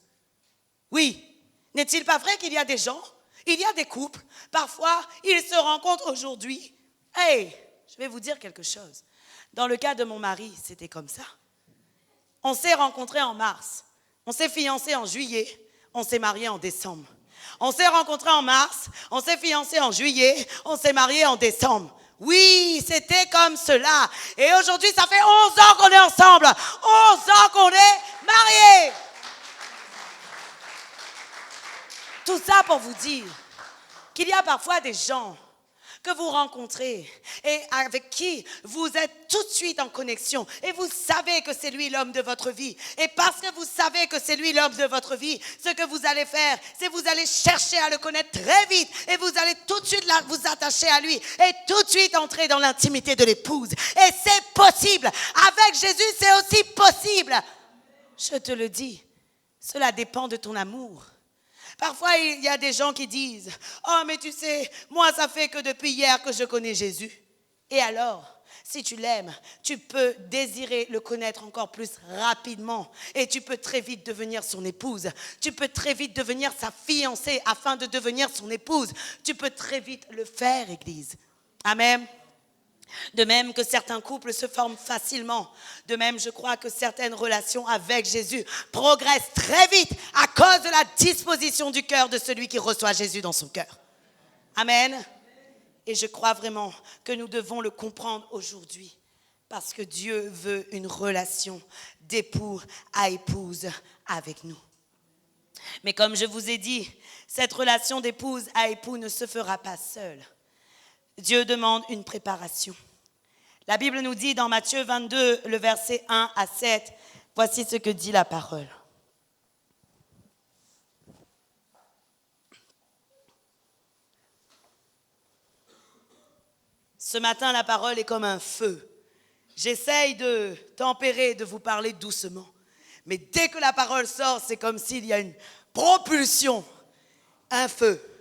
Oui, n'est-il pas vrai qu'il y a des gens, il y a des couples, parfois ils se rencontrent aujourd'hui. Hey, je vais vous dire quelque chose. Dans le cas de mon mari, c'était comme ça. On s'est rencontrés en mars, on s'est fiancés en juillet, on s'est mariés en décembre. On s'est rencontrés en mars, on s'est fiancés en juillet, on s'est mariés en décembre. Oui, c'était comme cela. Et aujourd'hui, ça fait 11 ans qu'on est ensemble, 11 ans qu'on est mariés. Tout ça pour vous dire qu'il y a parfois des gens que vous rencontrez et avec qui vous êtes tout de suite en connexion et vous savez que c'est lui l'homme de votre vie. Et parce que vous savez que c'est lui l'homme de votre vie, ce que vous allez faire, c'est vous allez chercher à le connaître très vite et vous allez tout de suite vous attacher à lui et tout de suite entrer dans l'intimité de l'épouse. Et c'est possible. Avec Jésus, c'est aussi possible. Je te le dis, cela dépend de ton amour. Parfois, il y a des gens qui disent « Oh, mais tu sais, moi, ça fait que depuis hier que je connais Jésus. » Et alors, si tu l'aimes, tu peux désirer le connaître encore plus rapidement. Et tu peux très vite devenir son épouse. Tu peux très vite devenir sa fiancée afin de devenir son épouse. Tu peux très vite le faire, Église. Amen. De même que certains couples se forment facilement. De même, je crois que certaines relations avec Jésus progressent très vite à cause de la disposition du cœur de celui qui reçoit Jésus dans son cœur. Amen. Et je crois vraiment que nous devons le comprendre aujourd'hui parce que Dieu veut une relation d'époux à épouse avec nous. Mais comme je vous ai dit, cette relation d'épouse à époux ne se fera pas seule. Dieu demande une préparation. La Bible nous dit dans Matthieu 22, le verset 1 à 7, voici ce que dit la parole. Ce matin, la parole est comme un feu. J'essaye de tempérer, de vous parler doucement. Mais dès que la parole sort, c'est comme s'il y a une propulsion, un feu.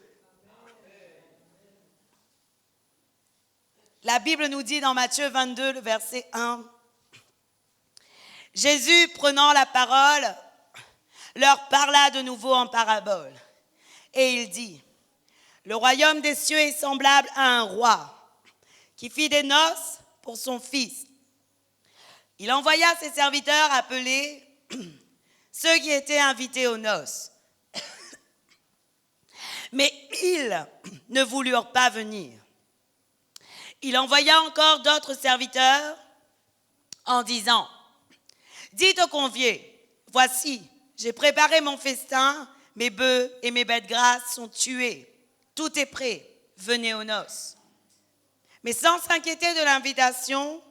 La Bible nous dit dans Matthieu 22, le verset 1, Jésus, prenant la parole, leur parla de nouveau en parabole. Et il dit, le royaume des cieux est semblable à un roi qui fit des noces pour son fils. Il envoya ses serviteurs appeler ceux qui étaient invités aux noces. Mais ils ne voulurent pas venir. Il envoya encore d'autres serviteurs en disant, dites aux conviés, voici, j'ai préparé mon festin, mes bœufs et mes bêtes grasses sont tués, tout est prêt, venez aux noces. Mais sans s'inquiéter de l'invitation,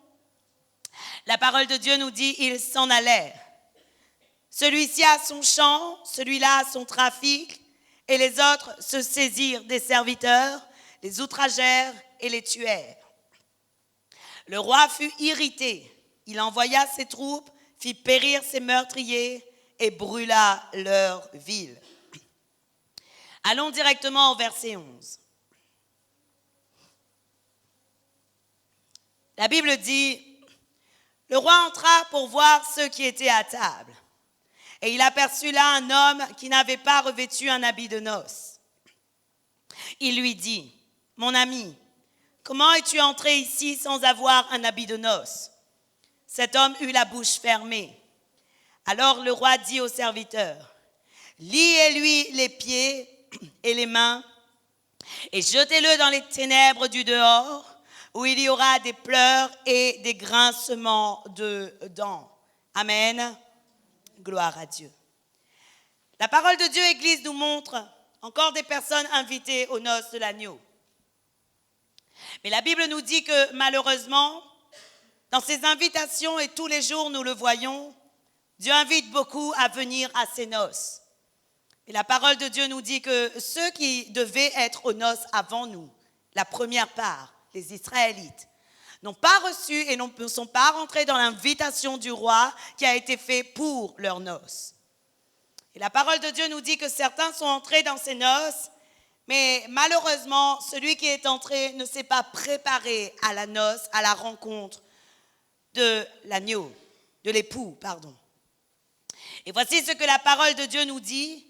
la parole de Dieu nous dit, ils s'en allèrent. Celui-ci a son champ, celui-là a son trafic, et les autres se saisirent des serviteurs, les outragèrent et les tuèrent. Le roi fut irrité, il envoya ses troupes, fit périr ses meurtriers et brûla leur ville. Allons directement au verset 11. La Bible dit, « Le roi entra pour voir ceux qui étaient à table. Et il aperçut là un homme qui n'avait pas revêtu un habit de noces. Il lui dit, « Mon ami, comment es-tu entré ici sans avoir un habit de noces ?» Cet homme eut la bouche fermée. Alors le roi dit au serviteur, « Liez-lui les pieds et les mains et jetez-le dans les ténèbres du dehors, où il y aura des pleurs et des grincements de dents. » Amen. Gloire à Dieu. La parole de Dieu, Église, nous montre encore des personnes invitées aux noces de l'agneau. Mais la Bible nous dit que malheureusement, dans ces invitations, et tous les jours nous le voyons, Dieu invite beaucoup à venir à ses noces. Et la parole de Dieu nous dit que ceux qui devaient être aux noces avant nous, la première part, les Israélites, n'ont pas reçu et ne sont pas rentrés dans l'invitation du roi qui a été faite pour leurs noces. Et la parole de Dieu nous dit que certains sont entrés dans ces noces, mais malheureusement, celui qui est entré ne s'est pas préparé à la noce, à la rencontre de l'agneau, de l'époux, pardon. Et voici ce que la parole de Dieu nous dit.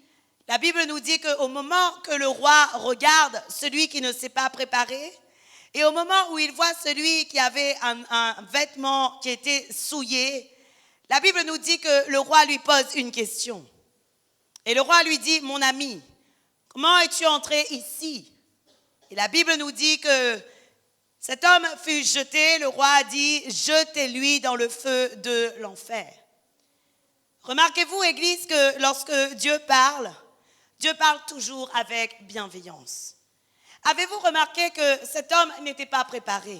La Bible nous dit qu'au moment que le roi regarde celui qui ne s'est pas préparé, et au moment où il voit celui qui avait un vêtement qui était souillé, la Bible nous dit que le roi lui pose une question. Et le roi lui dit, « Mon ami, comment es-tu entré ici ?» Et la Bible nous dit que cet homme fut jeté, le roi a dit, « Jetez-lui dans le feu de l'enfer. » Remarquez-vous, Église, que lorsque Dieu parle toujours avec bienveillance. Avez-vous remarqué que cet homme n'était pas préparé?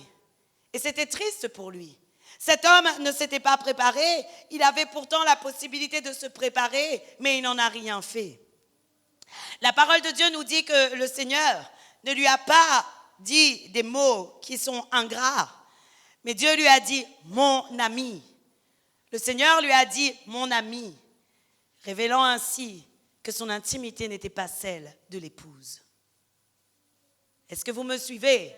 Et c'était triste pour lui. Cet homme ne s'était pas préparé, il avait pourtant la possibilité de se préparer, mais il n'en a rien fait. La parole de Dieu nous dit que le Seigneur ne lui a pas dit des mots qui sont ingrats, mais Dieu lui a dit « mon ami ». Le Seigneur lui a dit « mon ami », révélant ainsi que son intimité n'était pas celle de l'épouse. Est-ce que vous me suivez?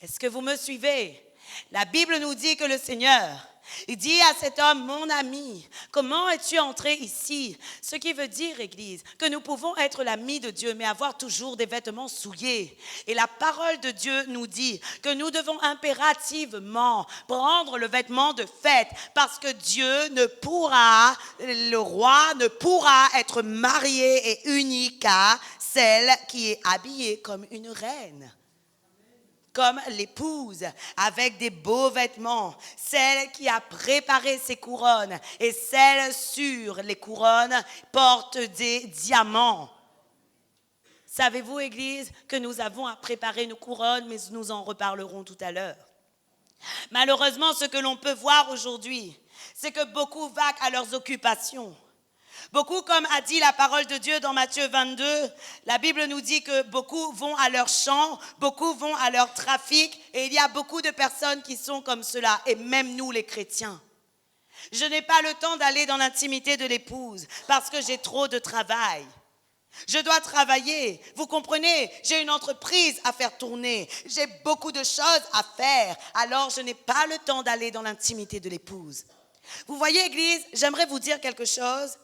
Est-ce que vous me suivez? La Bible nous dit que le Seigneur, il dit à cet homme, mon ami, comment es-tu entré ici? Ce qui veut dire, Église, que nous pouvons être l'ami de Dieu, mais avoir toujours des vêtements souillés. Et la parole de Dieu nous dit que nous devons impérativement prendre le vêtement de fête, parce que le roi ne pourra être marié et uni qu'à celle qui est habillée comme une reine. Comme l'épouse, avec des beaux vêtements, celle qui a préparé ses couronnes, et celle sur les couronnes porte des diamants. Savez-vous, Église, que nous avons à préparer nos couronnes, mais nous en reparlerons tout à l'heure. Malheureusement, ce que l'on peut voir aujourd'hui, c'est que beaucoup vaquent à leurs occupations. Beaucoup, comme a dit la parole de Dieu dans Matthieu 22, la Bible nous dit que beaucoup vont à leur champ, beaucoup vont à leur trafic, et il y a beaucoup de personnes qui sont comme cela, et même nous les chrétiens. Je n'ai pas le temps d'aller dans l'intimité de l'épouse parce que j'ai trop de travail. Je dois travailler, vous comprenez, j'ai une entreprise à faire tourner, j'ai beaucoup de choses à faire, alors je n'ai pas le temps d'aller dans l'intimité de l'épouse. Vous voyez, Église, j'aimerais vous dire quelque chose.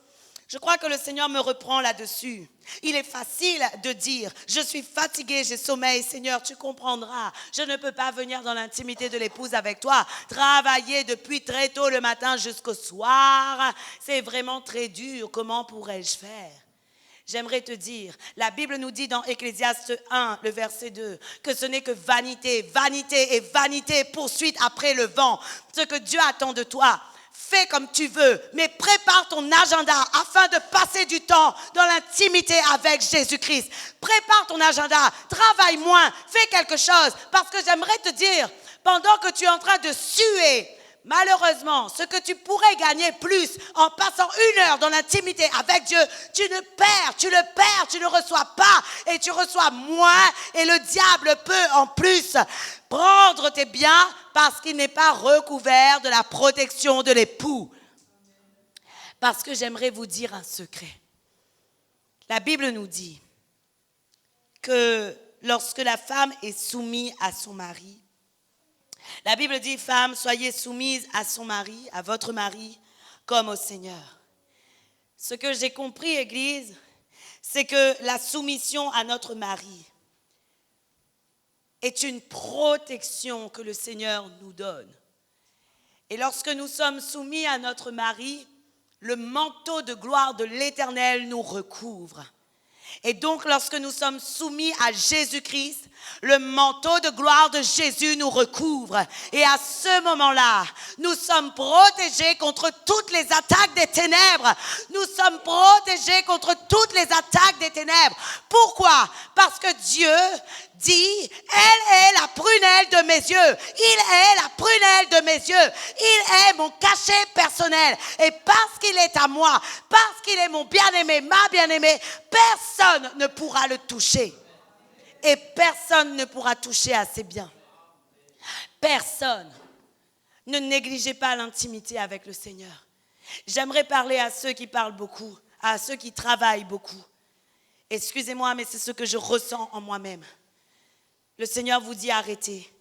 Je crois que le Seigneur me reprend là-dessus. Il est facile de dire, je suis fatigué, j'ai sommeil, Seigneur, tu comprendras. Je ne peux pas venir dans l'intimité de l'épouse avec toi. Travailler depuis très tôt le matin jusqu'au soir, c'est vraiment très dur. Comment pourrais-je faire? J'aimerais te dire, la Bible nous dit dans Ecclésiaste 1, le verset 2, que ce n'est que vanité, vanité et vanité, poursuite après le vent. Ce que Dieu attend de toi. Fais comme tu veux, mais prépare ton agenda afin de passer du temps dans l'intimité avec Jésus-Christ. Prépare ton agenda, travaille moins, fais quelque chose. Parce que j'aimerais te dire, pendant que tu es en train de suer, malheureusement, ce que tu pourrais gagner plus en passant 1 heure dans l'intimité avec Dieu, tu ne reçois pas et tu reçois moins et le diable peut en plus prendre tes biens parce qu'il n'est pas recouvert de la protection de l'époux. Parce que j'aimerais vous dire un secret. La Bible nous dit que lorsque la femme est soumise à son mari, la Bible dit, femme, soyez soumise à son mari, à votre mari, comme au Seigneur. Ce que j'ai compris, Église, c'est que la soumission à notre mari est une protection que le Seigneur nous donne. Et lorsque nous sommes soumis à notre mari, le manteau de gloire de l'Éternel nous recouvre. Et donc, lorsque nous sommes soumis à Jésus-Christ, le manteau de gloire de Jésus nous recouvre. Et à ce moment-là, nous sommes protégés contre toutes les attaques des ténèbres. Nous sommes protégés contre toutes les attaques des ténèbres. Pourquoi? Parce que Dieu dit, elle est la prunelle de mes yeux. Il est la prunelle de mes yeux. Il est mon cachet personnel. Et parce qu'il est à moi, parce qu'il est mon bien-aimé, ma bien-aimée, personne ne pourra le toucher. Et personne ne pourra toucher à ses biens. Personne. Ne négligez pas l'intimité avec le Seigneur. J'aimerais parler à ceux qui parlent beaucoup, à ceux qui travaillent beaucoup. Excusez-moi, mais c'est ce que je ressens en moi-même. Le Seigneur vous dit arrêtez.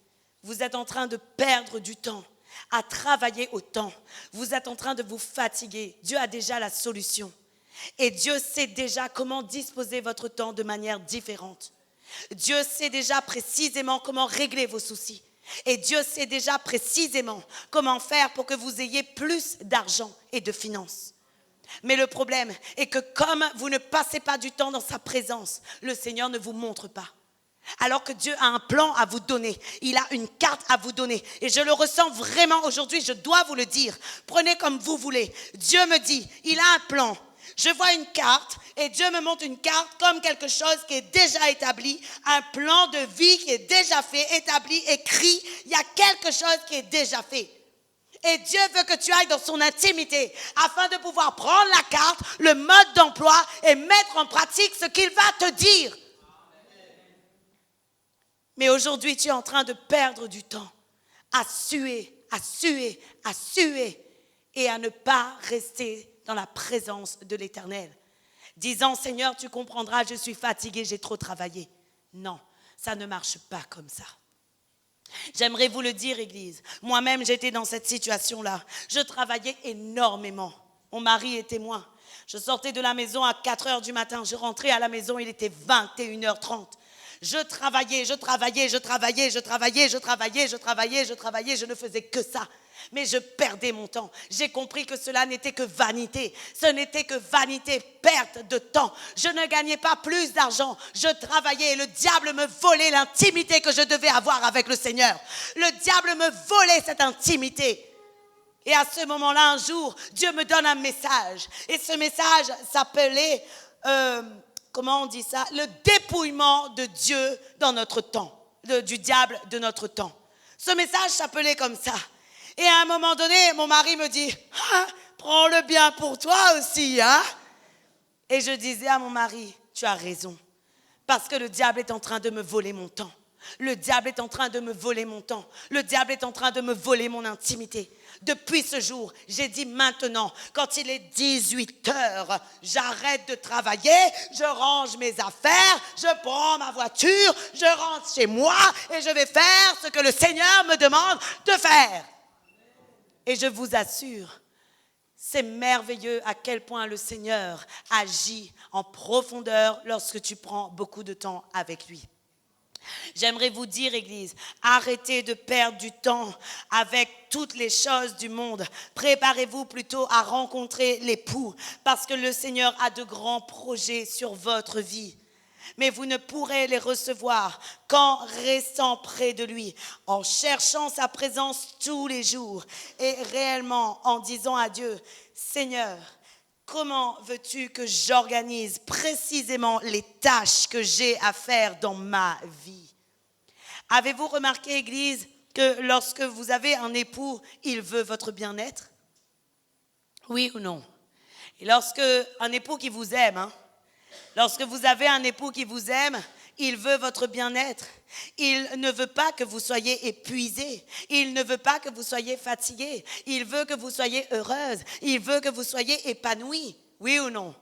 Vous êtes en train de perdre du temps à travailler autant. Vous êtes en train de vous fatiguer. Dieu a déjà la solution. Et Dieu sait déjà comment disposer votre temps de manière différente. Dieu sait déjà précisément comment régler vos soucis. Et Dieu sait déjà précisément comment faire pour que vous ayez plus d'argent et de finances. Mais le problème est que comme vous ne passez pas du temps dans sa présence, le Seigneur ne vous montre pas. Alors que Dieu a un plan à vous donner. Il a une carte à vous donner. Et je le ressens vraiment aujourd'hui, je dois vous le dire. Prenez comme vous voulez. Dieu me dit, il a un plan. Je vois une carte et Dieu me montre une carte comme quelque chose qui est déjà établi, un plan de vie qui est déjà fait, établi, écrit. Il y a quelque chose qui est déjà fait. Et Dieu veut que tu ailles dans son intimité afin de pouvoir prendre la carte, le mode d'emploi et mettre en pratique ce qu'il va te dire. Mais aujourd'hui, tu es en train de perdre du temps à suer et à ne pas rester dans la présence de l'Éternel. Disant, Seigneur, tu comprendras, je suis fatigué, j'ai trop travaillé. Non, ça ne marche pas comme ça. J'aimerais vous le dire, Église. Moi-même, j'étais dans cette situation-là. Je travaillais énormément. Mon mari est témoin. Je sortais de la maison à 4 heures du matin. Je rentrais à la maison, il était 21h30. Je travaillais, je ne faisais que ça. Mais je perdais mon temps. J'ai compris que cela n'était que vanité. Ce n'était que vanité, perte de temps. Je ne gagnais pas plus d'argent. Je travaillais et le diable me volait l'intimité que je devais avoir avec le Seigneur. Le diable me volait cette intimité. Et à ce moment-là, un jour, Dieu me donne un message. Et ce message s'appelait... comment on dit ça? Le dépouillement de Dieu dans notre temps, du diable de notre temps. Ce message s'appelait comme ça. Et à un moment donné, mon mari me dit, prends-le bien pour toi aussi, hein? Et je disais à mon mari, tu as raison, parce que le diable est en train de me voler mon temps. Le diable est en train de me voler mon temps. Le diable est en train de me voler mon intimité. Depuis ce jour, j'ai dit maintenant, quand il est 18 heures, j'arrête de travailler, je range mes affaires, je prends ma voiture, je rentre chez moi et je vais faire ce que le Seigneur me demande de faire. Et je vous assure, c'est merveilleux à quel point le Seigneur agit en profondeur lorsque tu prends beaucoup de temps avec lui. J'aimerais vous dire, Église, arrêtez de perdre du temps avec toutes les choses du monde. Préparez-vous plutôt à rencontrer l'époux parce que le Seigneur a de grands projets sur votre vie. Mais vous ne pourrez les recevoir qu'en restant près de lui, en cherchant sa présence tous les jours et réellement en disant à Dieu, Seigneur, comment veux-tu que j'organise précisément les tâches que j'ai à faire dans ma vie? Avez-vous remarqué, Église, que lorsque vous avez un époux, il veut votre bien-être? Oui ou non? Et lorsque un époux qui vous aime, lorsque vous avez un époux qui vous aime, Il veut votre bien-être. Il ne veut pas que vous soyez épuisés. Il ne veut pas que vous soyez fatigués. Il veut que vous soyez heureuses. Il veut que vous soyez épanouis. Oui ou non?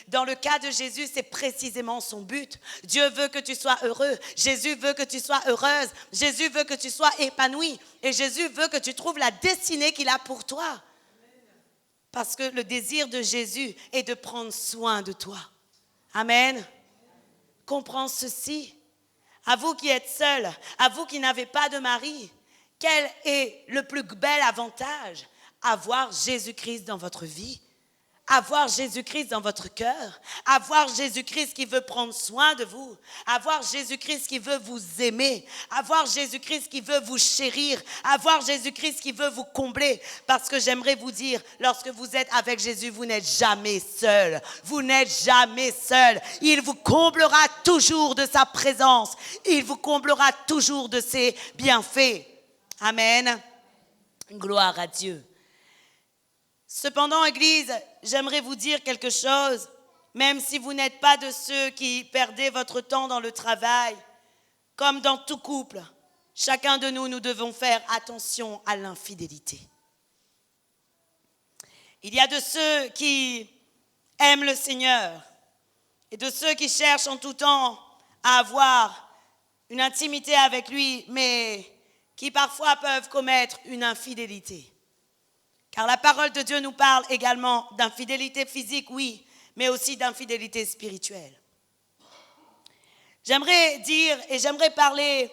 Dans le cas de Jésus, c'est précisément son but. Dieu veut que tu sois heureux. Jésus veut que tu sois heureuse. Jésus veut que tu sois épanoui. Et Jésus veut que tu trouves la destinée qu'il a pour toi. Parce que le désir de Jésus est de prendre soin de toi. Amen. Comprends ceci. À vous qui êtes seuls, à vous qui n'avez pas de mari, quel est le plus bel avantage? Avoir Jésus-Christ dans votre vie. Avoir Jésus-Christ dans votre cœur, avoir Jésus-Christ qui veut prendre soin de vous, avoir Jésus-Christ qui veut vous aimer, avoir Jésus-Christ qui veut vous chérir, avoir Jésus-Christ qui veut vous combler. Parce que j'aimerais vous dire, lorsque vous êtes avec Jésus, vous n'êtes jamais seul. Vous n'êtes jamais seul. Il vous comblera toujours de sa présence. Il vous comblera toujours de ses bienfaits. Amen. Gloire à Dieu. Cependant, Église, j'aimerais vous dire quelque chose, même si vous n'êtes pas de ceux qui perdez votre temps dans le travail, comme dans tout couple, chacun de nous devons faire attention à l'infidélité. Il y a de ceux qui aiment le Seigneur et de ceux qui cherchent en tout temps à avoir une intimité avec lui, mais qui parfois peuvent commettre une infidélité. Car la parole de Dieu nous parle également d'infidélité physique, oui, mais aussi d'infidélité spirituelle. J'aimerais dire et j'aimerais parler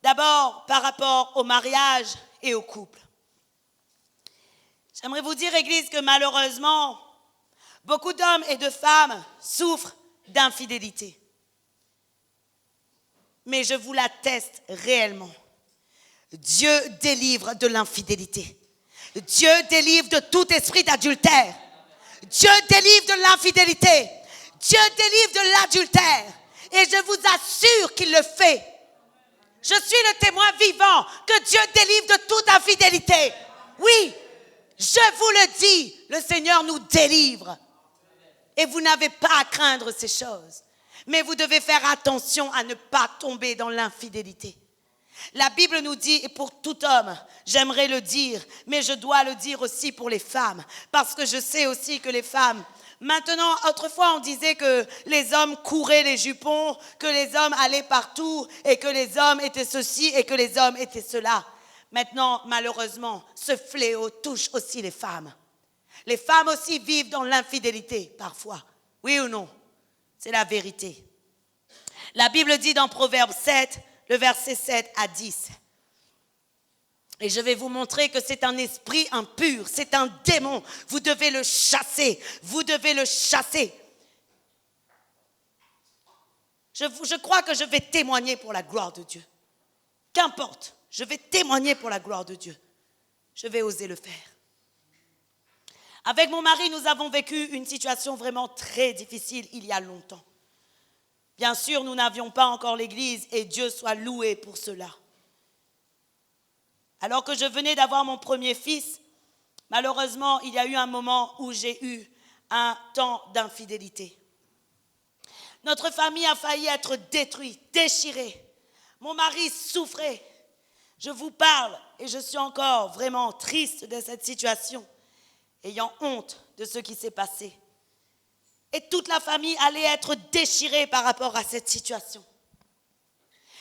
d'abord par rapport au mariage et au couple. J'aimerais vous dire, Église, que malheureusement, beaucoup d'hommes et de femmes souffrent d'infidélité. Mais je vous l'atteste réellement. Dieu délivre de l'infidélité. Dieu délivre de tout esprit d'adultère. Dieu délivre de l'infidélité. Dieu délivre de l'adultère. Et je vous assure qu'il le fait. Je suis le témoin vivant que Dieu délivre de toute infidélité. Oui, je vous le dis, le Seigneur nous délivre. Et vous n'avez pas à craindre ces choses. Mais vous devez faire attention à ne pas tomber dans l'infidélité. La Bible nous dit, et pour tout homme, j'aimerais le dire, mais je dois le dire aussi pour les femmes, parce que je sais aussi que les femmes, maintenant, autrefois on disait que les hommes couraient les jupons, que les hommes allaient partout, et que les hommes étaient ceci, et que les hommes étaient cela. Maintenant, malheureusement, ce fléau touche aussi les femmes. Les femmes aussi vivent dans l'infidélité, parfois. Oui ou non? C'est la vérité. La Bible dit dans Proverbe 7, le verset 7 à 10. Et je vais vous montrer que c'est un esprit impur, c'est un démon. Vous devez le chasser, vous devez le chasser. Je crois que je vais témoigner pour la gloire de Dieu. Qu'importe, je vais témoigner pour la gloire de Dieu. Je vais oser le faire. Avec mon mari, nous avons vécu une situation vraiment très difficile il y a longtemps. Bien sûr, nous n'avions pas encore l'église et Dieu soit loué pour cela. Alors que je venais d'avoir mon premier fils, malheureusement, il y a eu un moment où j'ai eu un temps d'infidélité. Notre famille a failli être détruite, déchirée. Mon mari souffrait. Je vous parle et je suis encore vraiment triste de cette situation, ayant honte de ce qui s'est passé. Et toute la famille allait être déchirée par rapport à cette situation.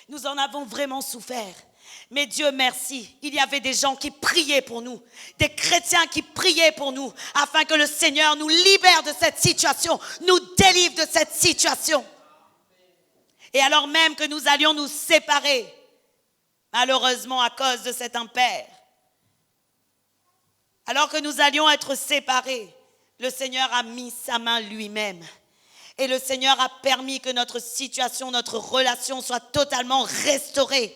Nous en avons vraiment souffert. Mais Dieu merci, il y avait des gens qui priaient pour nous, des chrétiens qui priaient pour nous, afin que le Seigneur nous libère de cette situation, nous délivre de cette situation. Et alors même que nous allions nous séparer, malheureusement à cause de cet impair, alors que nous allions être séparés, le Seigneur a mis sa main lui-même. Et le Seigneur a permis que notre situation, notre relation soit totalement restaurée.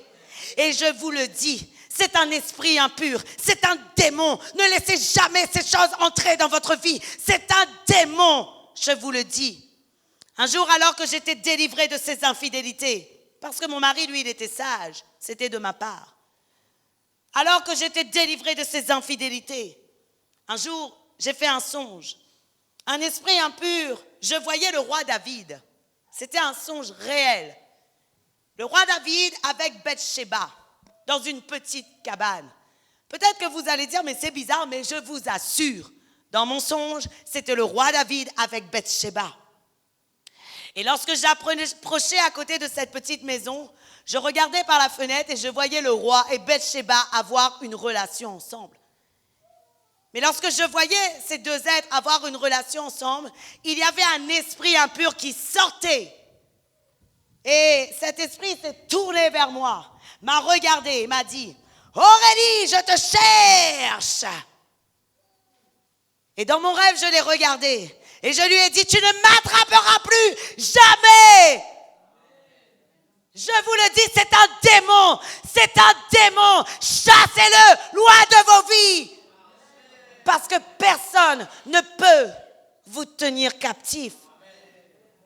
Et je vous le dis, c'est un esprit impur, c'est un démon. Ne laissez jamais ces choses entrer dans votre vie. C'est un démon, je vous le dis. Un jour, alors que j'étais délivrée de ces infidélités, parce que mon mari, lui, il était sage, c'était de ma part. Alors que j'étais délivrée de ces infidélités, un jour, j'ai fait un songe. Un esprit impur, je voyais le roi David. C'était un songe réel. Le roi David avec Bathsheba dans une petite cabane. Peut-être que vous allez dire, mais c'est bizarre, mais je vous assure, dans mon songe, c'était le roi David avec Bathsheba. Et lorsque j'approchais à côté de cette petite maison, je regardais par la fenêtre et je voyais le roi et Bathsheba avoir une relation ensemble. Mais lorsque je voyais ces deux êtres avoir une relation ensemble, il y avait un esprit impur qui sortait. Et cet esprit s'est tourné vers moi, m'a regardé et m'a dit, « Aurélie, je te cherche !» Et dans mon rêve, je l'ai regardé et je lui ai dit, « Tu ne m'attraperas plus jamais !» Je vous le dis, c'est un démon, c'est un démon. Chassez-le loin de vos vies. Parce que personne ne peut vous tenir captif.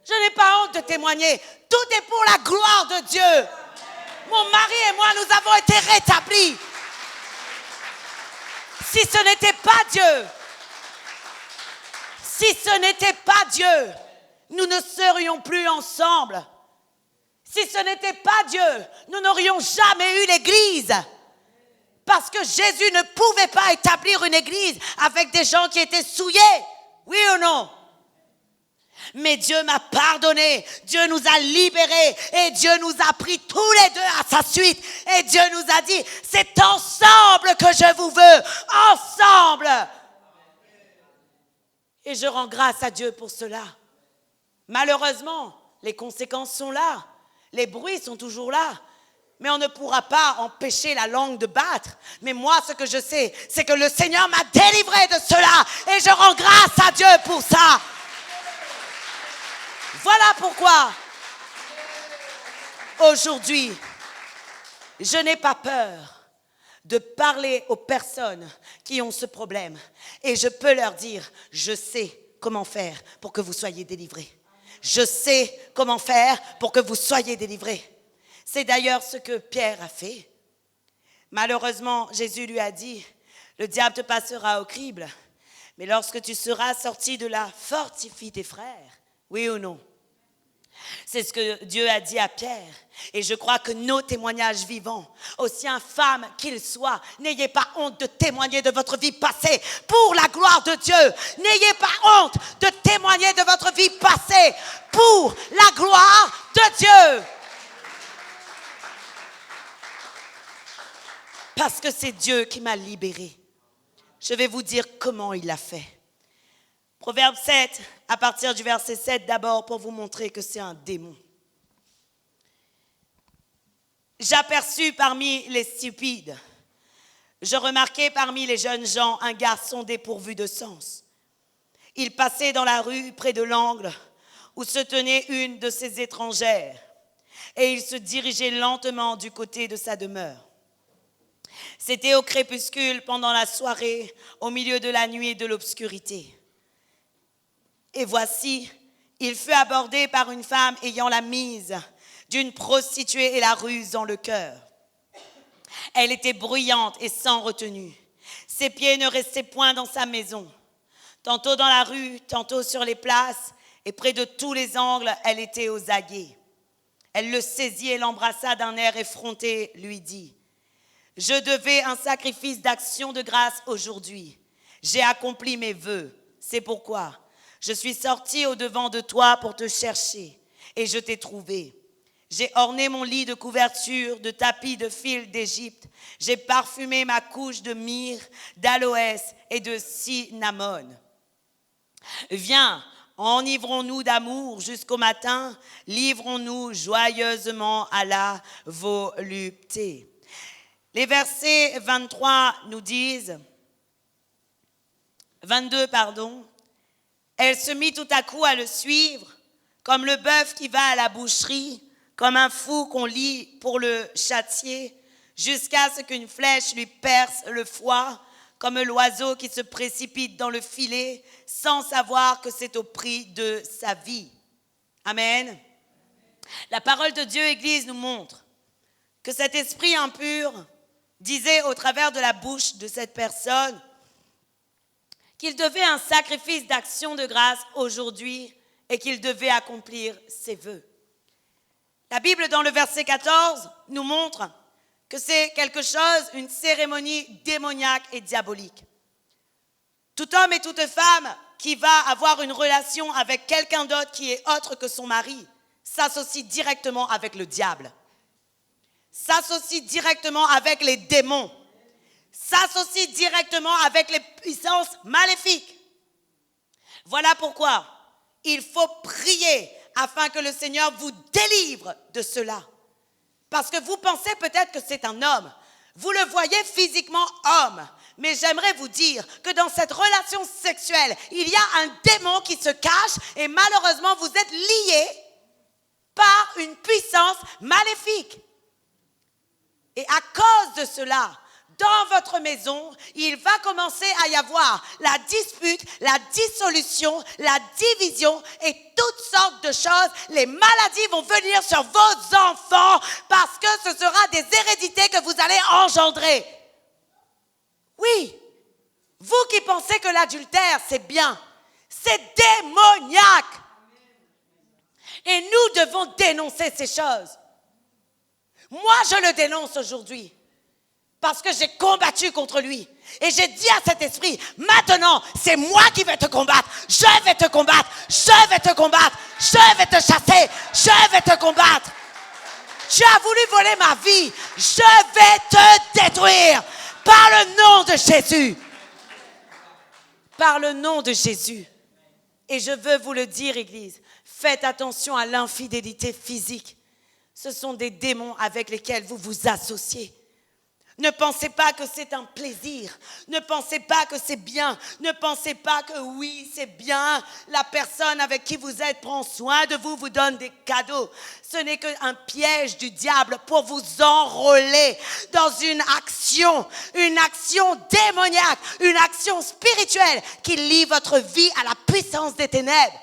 Je n'ai pas honte de témoigner. Tout est pour la gloire de Dieu. Mon mari et moi, nous avons été rétablis. Si ce n'était pas Dieu, nous ne serions plus ensemble. Si ce n'était pas Dieu, nous n'aurions jamais eu l'église. Parce que Jésus ne pouvait pas établir une église avec des gens qui étaient souillés. Oui ou non? Mais Dieu m'a pardonné, Dieu nous a libérés et Dieu nous a pris tous les deux à sa suite. Et Dieu nous a dit, c'est ensemble que je vous veux, ensemble. Et je rends grâce à Dieu pour cela. Malheureusement, les conséquences sont là, les bruits sont toujours là. Mais on ne pourra pas empêcher la langue de battre. Mais moi, ce que je sais, c'est que le Seigneur m'a délivré de cela. Et je rends grâce à Dieu pour ça. Voilà pourquoi, aujourd'hui, je n'ai pas peur de parler aux personnes qui ont ce problème. Et je peux leur dire, je sais comment faire pour que vous soyez délivrés. Je sais comment faire pour que vous soyez délivrés. C'est d'ailleurs ce que Pierre a fait. Malheureusement, Jésus lui a dit, le diable te passera au crible, mais lorsque tu seras sorti de là, fortifie tes frères. Oui ou non? C'est ce que Dieu a dit à Pierre. Et je crois que nos témoignages vivants, aussi infâmes qu'ils soient, n'ayez pas honte de témoigner de votre vie passée pour la gloire de Dieu. N'ayez pas honte de témoigner de votre vie passée pour la gloire de Dieu. Parce que c'est Dieu qui m'a libéré. Je vais vous dire comment il l'a fait. Proverbe 7, à partir du verset 7 d'abord, pour vous montrer que c'est un démon. J'aperçus parmi les stupides, je remarquai parmi les jeunes gens un garçon dépourvu de sens. Il passait dans la rue près de l'angle où se tenait une de ces étrangères et il se dirigeait lentement du côté de sa demeure. C'était au crépuscule pendant la soirée, au milieu de la nuit et de l'obscurité. Et voici, il fut abordé par une femme ayant la mise d'une prostituée et la ruse dans le cœur. Elle était bruyante et sans retenue. Ses pieds ne restaient point dans sa maison. Tantôt dans la rue, tantôt sur les places, et près de tous les angles, elle était aux aguets. Elle le saisit et l'embrassa d'un air effronté, lui dit, « Je devais un sacrifice d'action de grâce aujourd'hui. J'ai accompli mes vœux. C'est pourquoi je suis sortie au-devant de toi pour te chercher et je t'ai trouvé. J'ai orné mon lit de couverture, de tapis de fil d'Égypte. J'ai parfumé ma couche de myrrhe, d'aloès et de cinnamome. Viens, enivrons-nous d'amour jusqu'au matin, livrons-nous joyeusement à la volupté. » Les versets 22 nous disent, elle se mit tout à coup à le suivre, comme le bœuf qui va à la boucherie, comme un fou qu'on lie pour le châtier, jusqu'à ce qu'une flèche lui perce le foie, comme l'oiseau qui se précipite dans le filet, sans savoir que c'est au prix de sa vie. Amen. La parole de Dieu, Église, nous montre que cet esprit impur disait au travers de la bouche de cette personne qu'il devait un sacrifice d'action de grâce aujourd'hui et qu'il devait accomplir ses vœux. La Bible, dans le verset 14, nous montre que c'est quelque chose, une cérémonie démoniaque et diabolique. Tout homme et toute femme qui va avoir une relation avec quelqu'un d'autre qui est autre que son mari s'associe directement avec le diable, s'associe directement avec les démons, s'associe directement avec les puissances maléfiques. Voilà pourquoi il faut prier afin que le Seigneur vous délivre de cela. Parce que vous pensez peut-être que c'est un homme. Vous le voyez physiquement homme. Mais j'aimerais vous dire que dans cette relation sexuelle, il y a un démon qui se cache et malheureusement vous êtes liés par une puissance maléfique. Et à cause de cela, dans votre maison, il va commencer à y avoir la dispute, la dissolution, la division et toutes sortes de choses. Les maladies vont venir sur vos enfants parce que ce sera des hérédités que vous allez engendrer. Oui, vous qui pensez que l'adultère, c'est bien, c'est démoniaque. Et nous devons dénoncer ces choses. Moi, je le dénonce aujourd'hui. Parce que j'ai combattu contre lui. Et j'ai dit à cet esprit, maintenant, c'est moi qui vais te combattre. Je vais te combattre. Je vais te combattre. Je vais te chasser. Je vais te combattre. Tu as voulu voler ma vie. Je vais te détruire. Par le nom de Jésus. Par le nom de Jésus. Et je veux vous le dire, Église. Faites attention à l'infidélité physique. Ce sont des démons avec lesquels vous vous associez. Ne pensez pas que c'est un plaisir. Ne pensez pas que c'est bien. Ne pensez pas que oui, c'est bien. La personne avec qui vous êtes prend soin de vous, vous donne des cadeaux. Ce n'est qu'un piège du diable pour vous enrôler dans une action démoniaque, une action spirituelle qui lie votre vie à la puissance des ténèbres.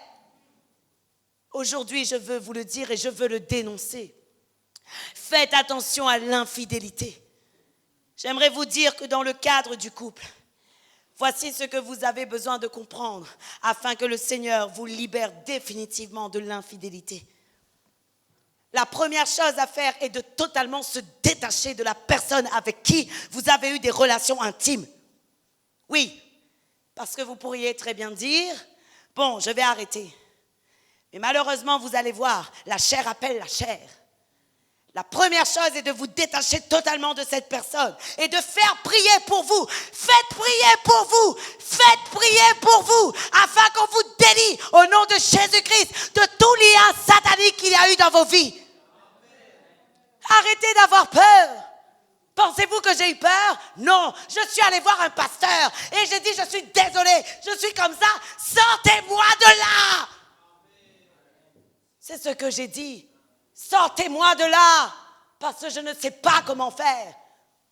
Aujourd'hui, je veux vous le dire et je veux le dénoncer. Faites attention à l'infidélité. J'aimerais vous dire que dans le cadre du couple, voici ce que vous avez besoin de comprendre afin que le Seigneur vous libère définitivement de l'infidélité. La première chose à faire est de totalement se détacher de la personne avec qui vous avez eu des relations intimes. Oui, parce que vous pourriez très bien dire, bon, je vais arrêter. Mais malheureusement, vous allez voir, la chair appelle la chair. La première chose est de vous détacher totalement de cette personne et de faire prier pour vous. Faites prier pour vous. Faites prier pour vous afin qu'on vous délie au nom de Jésus-Christ de tout lien satanique qu'il y a eu dans vos vies. Arrêtez d'avoir peur. Pensez-vous que j'ai eu peur? Non, je suis allée voir un pasteur et j'ai dit je suis désolée, je suis comme ça, sortez-moi de là. C'est ce que j'ai dit. Sortez-moi de là, parce que je ne sais pas comment faire.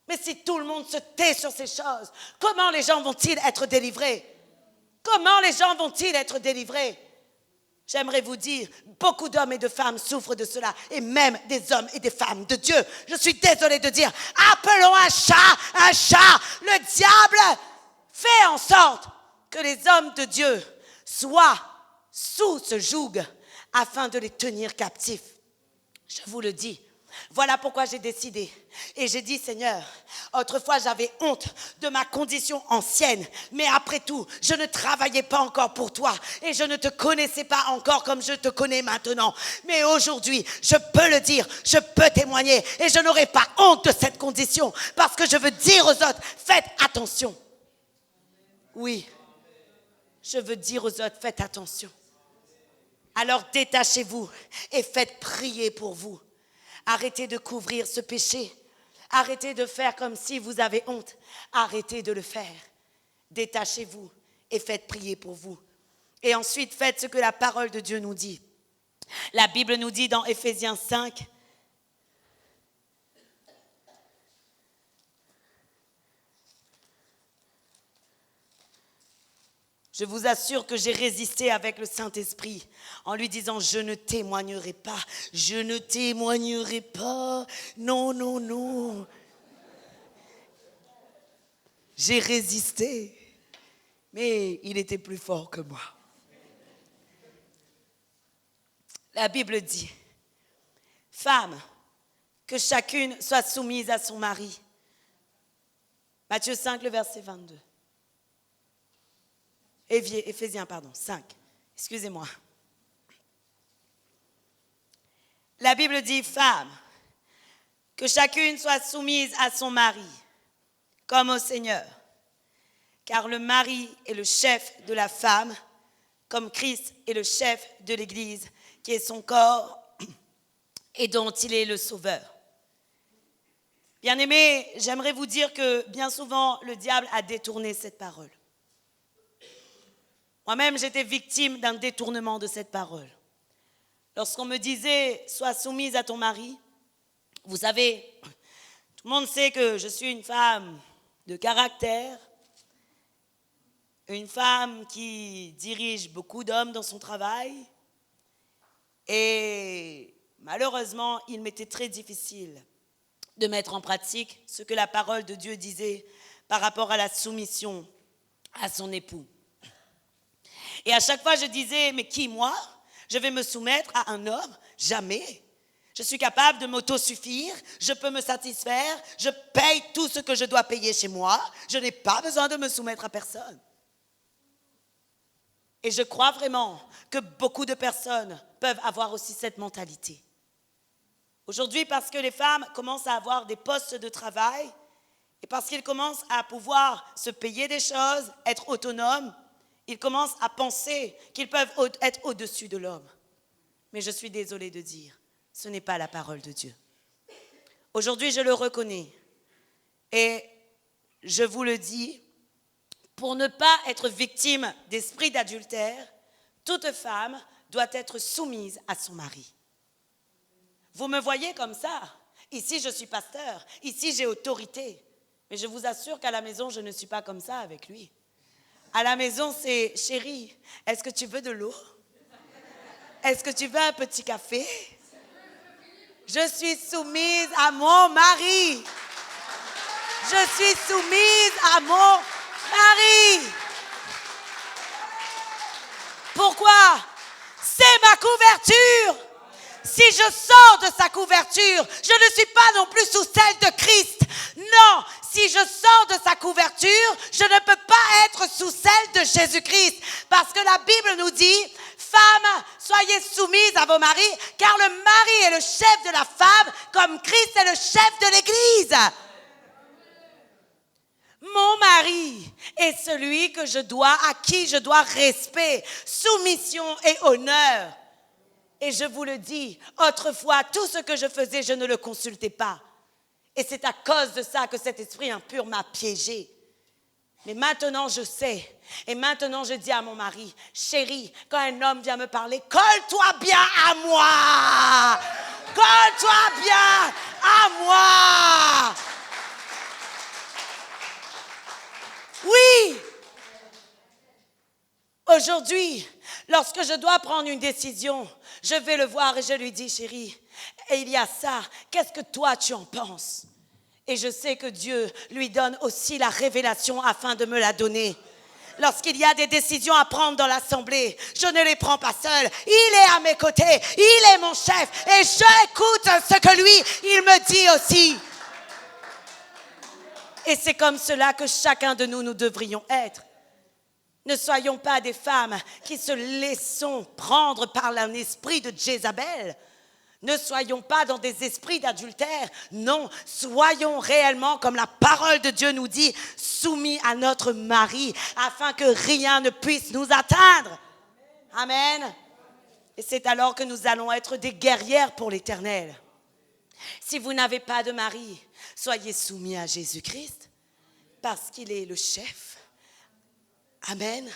Mais si tout le monde se tait sur ces choses, comment les gens vont-ils être délivrés? Comment les gens vont-ils être délivrés? J'aimerais vous dire, beaucoup d'hommes et de femmes souffrent de cela, et même des hommes et des femmes de Dieu. Je suis désolée de dire, appelons un chat un chat. Le diable fait en sorte que les hommes de Dieu soient sous ce joug afin de les tenir captifs. Je vous le dis, voilà pourquoi j'ai décidé. Et j'ai dit, Seigneur, autrefois j'avais honte de ma condition ancienne. Mais après tout, je ne travaillais pas encore pour toi. Et je ne te connaissais pas encore comme je te connais maintenant. Mais aujourd'hui, je peux le dire, je peux témoigner. Et je n'aurai pas honte de cette condition. Parce que je veux dire aux autres, faites attention. Oui, je veux dire aux autres, faites attention. Alors détachez-vous et faites prier pour vous. Arrêtez de couvrir ce péché. Arrêtez de faire comme si vous avez honte. Arrêtez de le faire. Détachez-vous et faites prier pour vous. Et ensuite, faites ce que la parole de Dieu nous dit. La Bible nous dit dans Éphésiens 5, je vous assure que j'ai résisté avec le Saint-Esprit en lui disant, je ne témoignerai pas, je ne témoignerai pas, non, non, non. J'ai résisté, mais il était plus fort que moi. la Bible dit, femme, que chacune soit soumise à son mari. Matthieu 5, le verset 22. Éphésiens, 5. Excusez-moi. La Bible dit, femme, que chacune soit soumise à son mari, comme au Seigneur. Car le mari est le chef de la femme, comme Christ est le chef de l'Église, qui est son corps et dont il est le sauveur. Bien-aimés, j'aimerais vous dire que bien souvent, le diable a détourné cette parole. Moi-même, j'étais victime d'un détournement de cette parole. Lorsqu'on me disait « Sois soumise à ton mari », vous savez, tout le monde sait que je suis une femme de caractère, une femme qui dirige beaucoup d'hommes dans son travail. Et malheureusement, il m'était très difficile de mettre en pratique ce que la parole de Dieu disait par rapport à la soumission à son époux. Et à chaque fois, je disais, mais qui, moi? Je vais me soumettre à un homme? Jamais. Je suis capable de m'autosuffire, je peux me satisfaire, je paye tout ce que je dois payer chez moi, je n'ai pas besoin de me soumettre à personne. Et je crois vraiment que beaucoup de personnes peuvent avoir aussi cette mentalité. Aujourd'hui, parce que les femmes commencent à avoir des postes de travail et parce qu'ils commencent à pouvoir se payer des choses, être autonomes, ils commencent à penser qu'ils peuvent être au-dessus de l'homme. Mais je suis désolée de dire, ce n'est pas la parole de Dieu. Aujourd'hui, je le reconnais. Et je vous le dis, pour ne pas être victime d'esprit d'adultère, toute femme doit être soumise à son mari. Vous me voyez comme ça. Ici, je suis pasteur. Ici, j'ai autorité. Mais je vous assure qu'à la maison, je ne suis pas comme ça avec lui. À la maison, c'est « Chérie, est-ce que tu veux de l'eau? Est-ce que tu veux un petit café? » Je suis soumise à mon mari. Je suis soumise à mon mari. Pourquoi? C'est ma couverture. Si je sors de sa couverture, je ne suis pas non plus sous celle de Christ. Non, si je sors de sa couverture, je ne peux pas être sous celle de Jésus-Christ. Parce que la Bible nous dit, femmes, soyez soumises à vos maris, car le mari est le chef de la femme, comme Christ est le chef de l'Église. Mon mari est celui à qui je dois respect, soumission et honneur. Et je vous le dis, autrefois, tout ce que je faisais, je ne le consultais pas. Et c'est à cause de ça que cet esprit impur m'a piégée. Mais maintenant, je sais. Et maintenant, je dis à mon mari, chérie, quand un homme vient me parler, colle-toi bien à moi. Colle-toi bien à moi. Oui. Aujourd'hui, lorsque je dois prendre une décision, je vais le voir et je lui dis, chérie, et il y a ça, qu'est-ce que toi tu en penses? Et je sais que Dieu lui donne aussi la révélation afin de me la donner. Lorsqu'il y a des décisions à prendre dans l'assemblée, je ne les prends pas seule. Il est à mes côtés, il est mon chef et j'écoute ce que lui, il me dit aussi. Et c'est comme cela que chacun de nous devrions être. Ne soyons pas des femmes qui se laissons prendre par un esprit de Jézabel. Ne soyons pas dans des esprits d'adultère. Non, soyons réellement, comme la parole de Dieu nous dit, soumis à notre mari, afin que rien ne puisse nous atteindre. Amen. Et c'est alors que nous allons être des guerrières pour l'Éternel. Si vous n'avez pas de mari, soyez soumis à Jésus-Christ, parce qu'il est le chef. Amen.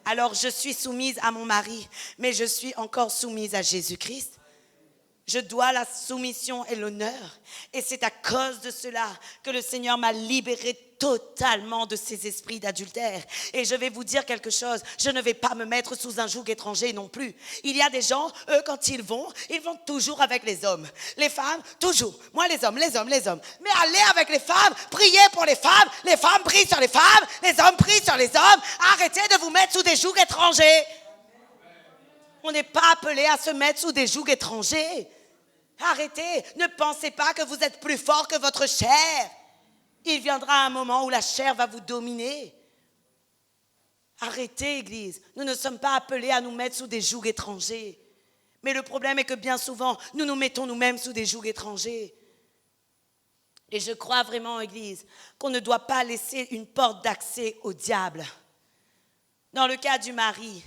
Alors je suis soumise à mon mari, mais je suis encore soumise à Jésus-Christ. Je dois la soumission et l'honneur. Et c'est à cause de cela que le Seigneur m'a libérée totalement de ces esprits d'adultère. Et je vais vous dire quelque chose, je ne vais pas me mettre sous un joug étranger non plus. Il y a des gens, eux, quand ils vont toujours avec les hommes. Les femmes, toujours. Moi, les hommes. Mais allez avec les femmes, priez pour les femmes prient sur les hommes prient sur les hommes. Arrêtez de vous mettre sous des jougs étrangers. On n'est pas appelé à se mettre sous des jougs étrangers. Arrêtez, ne pensez pas que vous êtes plus fort que votre chair. Il viendra un moment où la chair va vous dominer. Arrêtez, Église. Nous ne sommes pas appelés à nous mettre sous des jougs étrangers. Mais le problème est que bien souvent, nous nous mettons nous-mêmes sous des jougs étrangers. Et je crois vraiment, Église, qu'on ne doit pas laisser une porte d'accès au diable. Dans le cas du mari,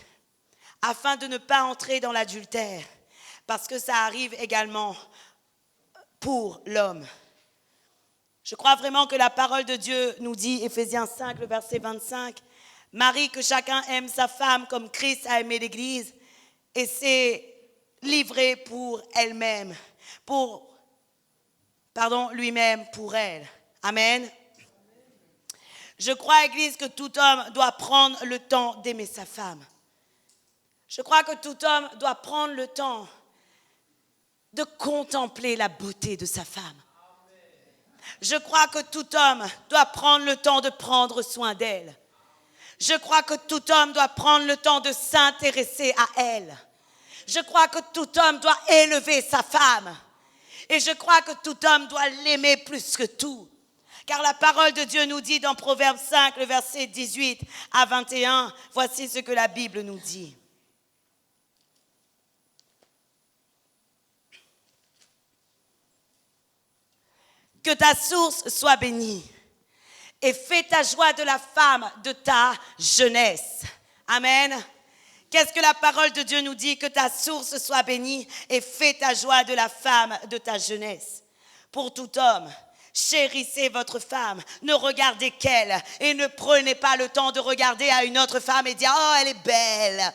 afin de ne pas entrer dans l'adultère, parce que ça arrive également pour l'homme. Je crois vraiment que la parole de Dieu nous dit, Éphésiens 5, le verset 25, « Marie, que chacun aime sa femme comme Christ a aimé l'Église et s'est livré pour elle-même, lui-même pour elle. » Amen. Je crois, Église, que tout homme doit prendre le temps d'aimer sa femme. Je crois que tout homme doit prendre le temps de contempler la beauté de sa femme. Je crois que tout homme doit prendre le temps de prendre soin d'elle. Je crois que tout homme doit prendre le temps de s'intéresser à elle. Je crois que tout homme doit élever sa femme. Et je crois que tout homme doit l'aimer plus que tout. Car la parole de Dieu nous dit dans Proverbe 5, le verset 18 à 21, voici ce que la Bible nous dit. Que ta source soit bénie et fais ta joie de la femme de ta jeunesse. Amen. Qu'est-ce que la parole de Dieu nous dit? Que ta source soit bénie et fais ta joie de la femme de ta jeunesse. Pour tout homme, chérissez votre femme, ne regardez qu'elle et ne prenez pas le temps de regarder à une autre femme et dire « Oh, elle est belle ».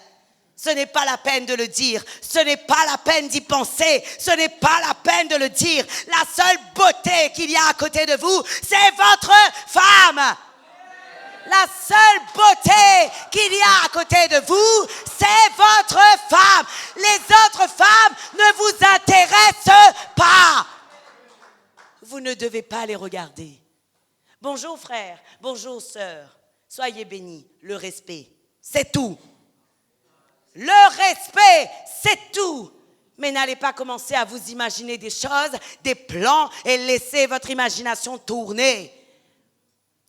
Ce n'est pas la peine de le dire, ce n'est pas la peine d'y penser, ce n'est pas la peine de le dire. La seule beauté qu'il y a à côté de vous, c'est votre femme. La seule beauté qu'il y a à côté de vous, c'est votre femme. Les autres femmes ne vous intéressent pas. Vous ne devez pas les regarder. Bonjour frère, bonjour sœur, soyez bénis, le respect, c'est tout. Le respect, c'est tout. Mais n'allez pas commencer à vous imaginer des choses, des plans et laissez votre imagination tourner.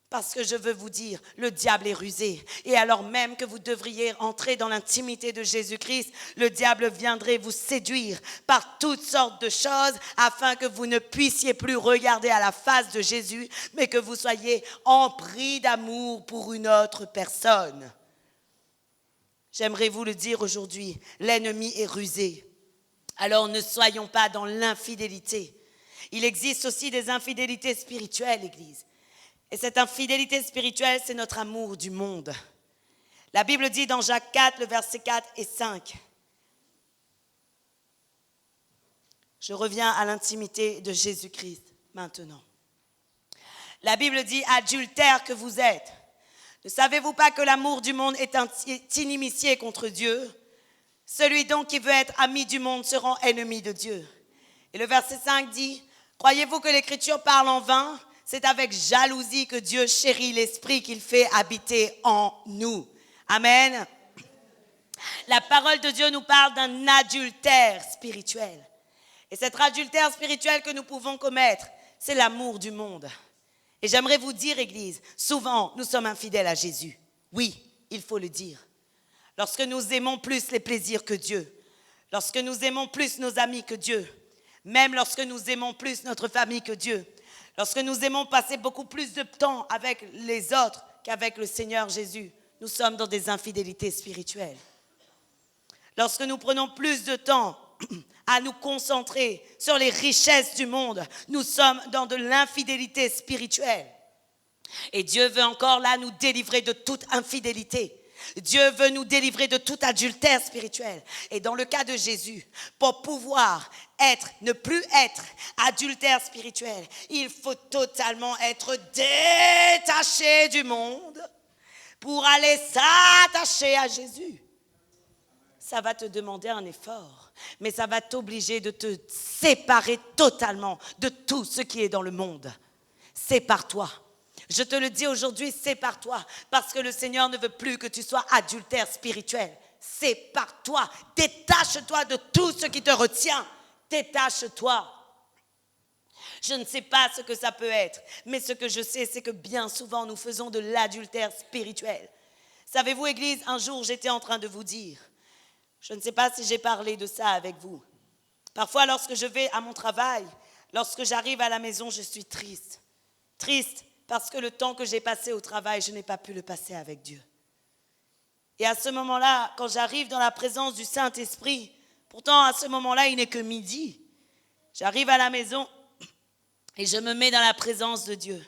Parce que je veux vous dire, le diable est rusé. Et alors même que vous devriez entrer dans l'intimité de Jésus-Christ, le diable viendrait vous séduire par toutes sortes de choses afin que vous ne puissiez plus regarder à la face de Jésus, mais que vous soyez empris d'amour pour une autre personne. J'aimerais vous le dire aujourd'hui, l'ennemi est rusé. Alors ne soyons pas dans l'infidélité. Il existe aussi des infidélités spirituelles, Église. Et cette infidélité spirituelle, c'est notre amour du monde. La Bible dit dans Jacques 4, le verset 4 et 5. Je reviens à l'intimité de Jésus-Christ maintenant. La Bible dit, adultères que vous êtes. Ne savez-vous pas que l'amour du monde est inimitié contre Dieu? Celui donc qui veut être ami du monde sera ennemi de Dieu. Et le verset 5 dit, croyez-vous que l'Écriture parle en vain? C'est avec jalousie que Dieu chérit l'esprit qu'il fait habiter en nous. Amen. La parole de Dieu nous parle d'un adultère spirituel. Et cet adultère spirituel que nous pouvons commettre, c'est l'amour du monde. Et j'aimerais vous dire, Église, souvent nous sommes infidèles à Jésus. Oui, il faut le dire. Lorsque nous aimons plus les plaisirs que Dieu, lorsque nous aimons plus nos amis que Dieu, même lorsque nous aimons plus notre famille que Dieu, lorsque nous aimons passer beaucoup plus de temps avec les autres qu'avec le Seigneur Jésus, nous sommes dans des infidélités spirituelles. Lorsque nous prenons plus de temps à nous concentrer sur les richesses du monde, nous sommes dans de l'infidélité spirituelle. Et Dieu veut encore là nous délivrer de toute infidélité. Dieu veut nous délivrer de tout adultère spirituel. Et dans le cas de Jésus, pour pouvoir ne plus être adultère spirituel, il faut totalement être détaché du monde pour aller s'attacher à Jésus. Ça va te demander un effort, mais ça va t'obliger de te séparer totalement de tout ce qui est dans le monde. Sépare-toi. Je te le dis aujourd'hui, sépare-toi, parce que le Seigneur ne veut plus que tu sois adultère spirituel. Sépare-toi, détache-toi de tout ce qui te retient. Détache-toi. Je ne sais pas ce que ça peut être, mais ce que je sais, c'est que bien souvent, nous faisons de l'adultère spirituel. Savez-vous, Église, un jour, j'étais en train de vous dire, je ne sais pas si j'ai parlé de ça avec vous. Parfois, lorsque je vais à mon travail, lorsque j'arrive à la maison, je suis triste. Triste parce que le temps que j'ai passé au travail, je n'ai pas pu le passer avec Dieu. Et à ce moment-là, quand j'arrive dans la présence du Saint-Esprit, pourtant à ce moment-là, il n'est que midi. J'arrive à la maison et je me mets dans la présence de Dieu.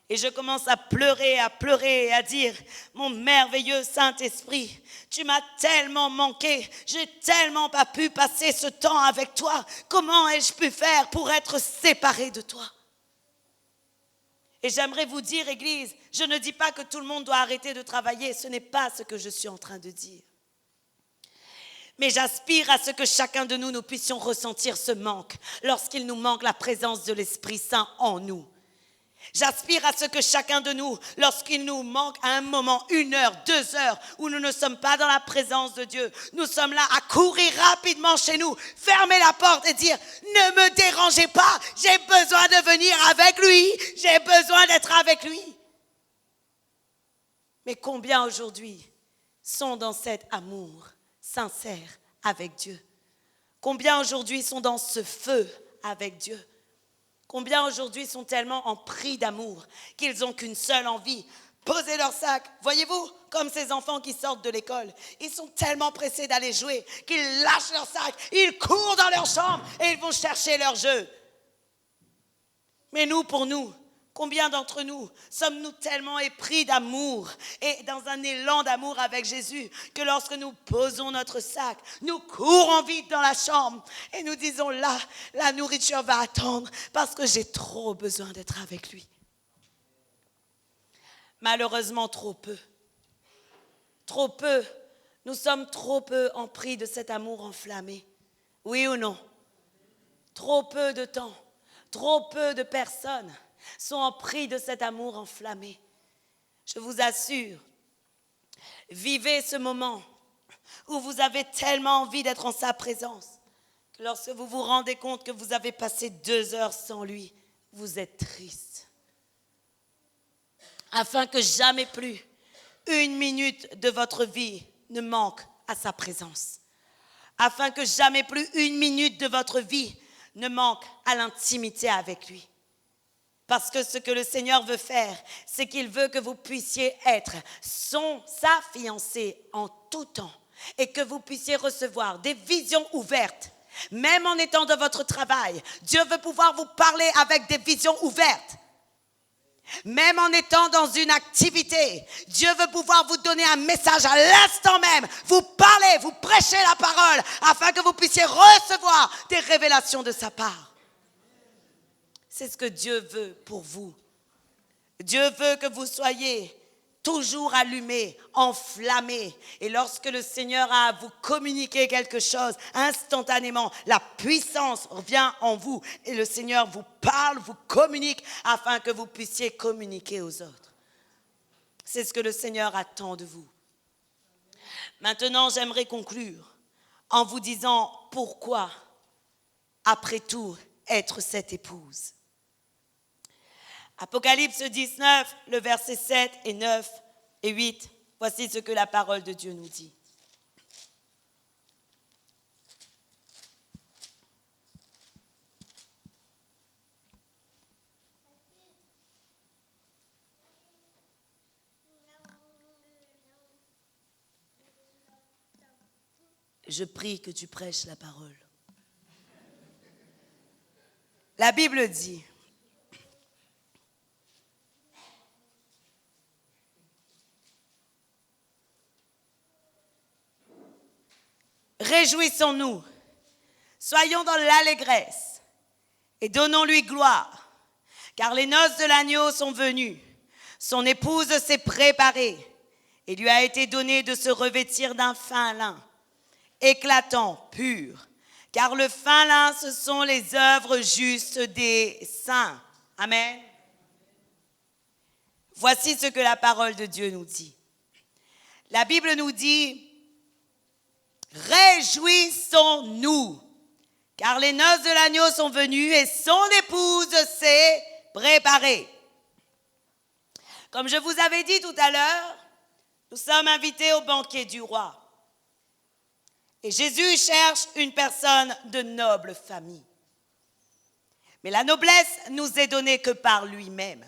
Et je commence à pleurer et à dire, mon merveilleux Saint-Esprit, tu m'as tellement manqué, j'ai tellement pas pu passer ce temps avec toi. Comment ai-je pu faire pour être séparé de toi? Et j'aimerais vous dire, Église, je ne dis pas que tout le monde doit arrêter de travailler, ce n'est pas ce que je suis en train de dire. Mais j'aspire à ce que chacun de nous puissions ressentir ce manque lorsqu'il nous manque la présence de l'Esprit Saint en nous. J'aspire à ce que chacun de nous, lorsqu'il nous manque à un moment, 1 heure, 2 heures, où nous ne sommes pas dans la présence de Dieu, nous sommes là à courir rapidement chez nous, fermer la porte et dire « Ne me dérangez pas, j'ai besoin de venir avec lui, j'ai besoin d'être avec lui. » Mais combien aujourd'hui sont dans cet amour sincère avec Dieu? Combien aujourd'hui sont dans ce feu avec Dieu? Combien aujourd'hui sont tellement en pris d'amour qu'ils n'ont qu'une seule envie, poser leur sac. Voyez-vous, comme ces enfants qui sortent de l'école, ils sont tellement pressés d'aller jouer qu'ils lâchent leur sac, ils courent dans leur chambre et ils vont chercher leur jeu. Mais nous, pour nous, combien d'entre nous sommes-nous tellement épris d'amour et dans un élan d'amour avec Jésus que lorsque nous posons notre sac, nous courons vite dans la chambre et nous disons là, la nourriture va attendre parce que j'ai trop besoin d'être avec lui. Malheureusement, trop peu. Trop peu. Nous sommes trop peu empris de cet amour enflammé. Oui ou non? Trop peu de temps. Trop peu de personnes sont empris de cet amour enflammé. Je vous assure, vivez ce moment où vous avez tellement envie d'être en sa présence que lorsque vous vous rendez compte que vous avez passé 2 heures sans lui, vous êtes triste. Afin que jamais plus 1 minute de votre vie ne manque à sa présence. Afin que jamais plus 1 minute de votre vie ne manque à l'intimité avec lui. Parce que ce que le Seigneur veut faire, c'est qu'il veut que vous puissiez être sa fiancée en tout temps et que vous puissiez recevoir des visions ouvertes. Même en étant dans votre travail, Dieu veut pouvoir vous parler avec des visions ouvertes. Même en étant dans une activité, Dieu veut pouvoir vous donner un message à l'instant même. Vous parlez, vous prêchez la parole afin que vous puissiez recevoir des révélations de sa part. C'est ce que Dieu veut pour vous. Dieu veut que vous soyez toujours allumés, enflammés. Et lorsque le Seigneur a à vous communiquer quelque chose, instantanément, la puissance revient en vous. Et le Seigneur vous parle, vous communique, afin que vous puissiez communiquer aux autres. C'est ce que le Seigneur attend de vous. Maintenant, j'aimerais conclure en vous disant pourquoi, après tout, être cette épouse. Apocalypse 19, le verset 7 et 9 et 8, voici ce que la parole de Dieu nous dit. Je prie que tu prêches la parole. La Bible dit: réjouissons-nous, soyons dans l'allégresse et donnons-lui gloire, car les noces de l'agneau sont venues, son épouse s'est préparée et lui a été donné de se revêtir d'un fin lin, éclatant, pur, car le fin lin, ce sont les œuvres justes des saints. Amen. Voici ce que la parole de Dieu nous dit. La Bible nous dit réjouissons-nous, car les noces de l'agneau sont venues et son épouse s'est préparée. Comme je vous avais dit tout à l'heure, nous sommes invités au banquet du roi. Et Jésus cherche une personne de noble famille. Mais la noblesse nous est donnée que par lui-même,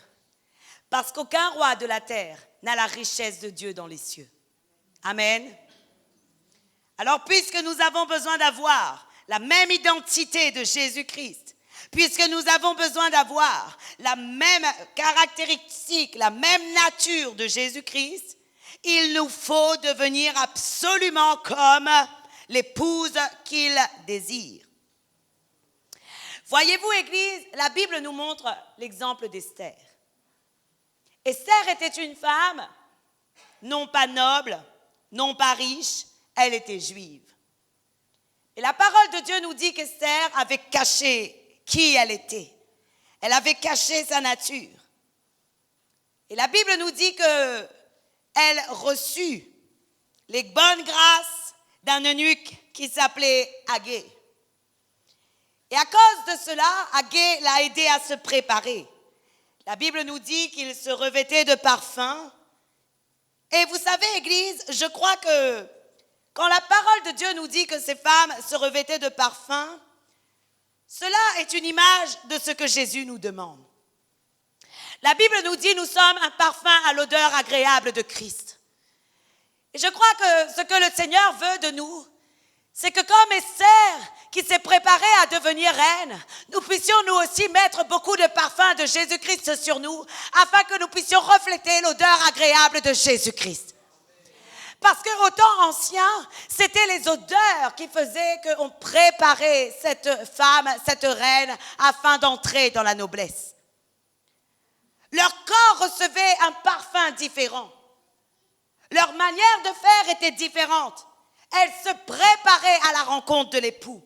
parce qu'aucun roi de la terre n'a la richesse de Dieu dans les cieux. Amen. Alors, puisque nous avons besoin d'avoir la même identité de Jésus-Christ, puisque nous avons besoin d'avoir la même caractéristique, la même nature de Jésus-Christ, il nous faut devenir absolument comme l'épouse qu'il désire. Voyez-vous, Église, la Bible nous montre l'exemple d'Esther. Esther était une femme, non pas noble, non pas riche, elle était juive. Et la parole de Dieu nous dit qu'Esther avait caché qui elle était. Elle avait caché sa nature. Et la Bible nous dit qu'elle reçut les bonnes grâces d'un eunuque qui s'appelait Agé. Et à cause de cela, Agé l'a aidé à se préparer. La Bible nous dit qu'il se revêtait de parfum. Et vous savez, Église, je crois que quand la parole de Dieu nous dit que ces femmes se revêtaient de parfum, cela est une image de ce que Jésus nous demande. La Bible nous dit nous sommes un parfum à l'odeur agréable de Christ. Et je crois que ce que le Seigneur veut de nous, c'est que comme Esther qui s'est préparée à devenir reine, nous puissions nous aussi mettre beaucoup de parfum de Jésus-Christ sur nous, afin que nous puissions refléter l'odeur agréable de Jésus-Christ. Parce qu'au temps ancien, c'était les odeurs qui faisaient qu'on préparait cette femme, cette reine, afin d'entrer dans la noblesse. Leur corps recevait un parfum différent. Leur manière de faire était différente. Elles se préparaient à la rencontre de l'époux.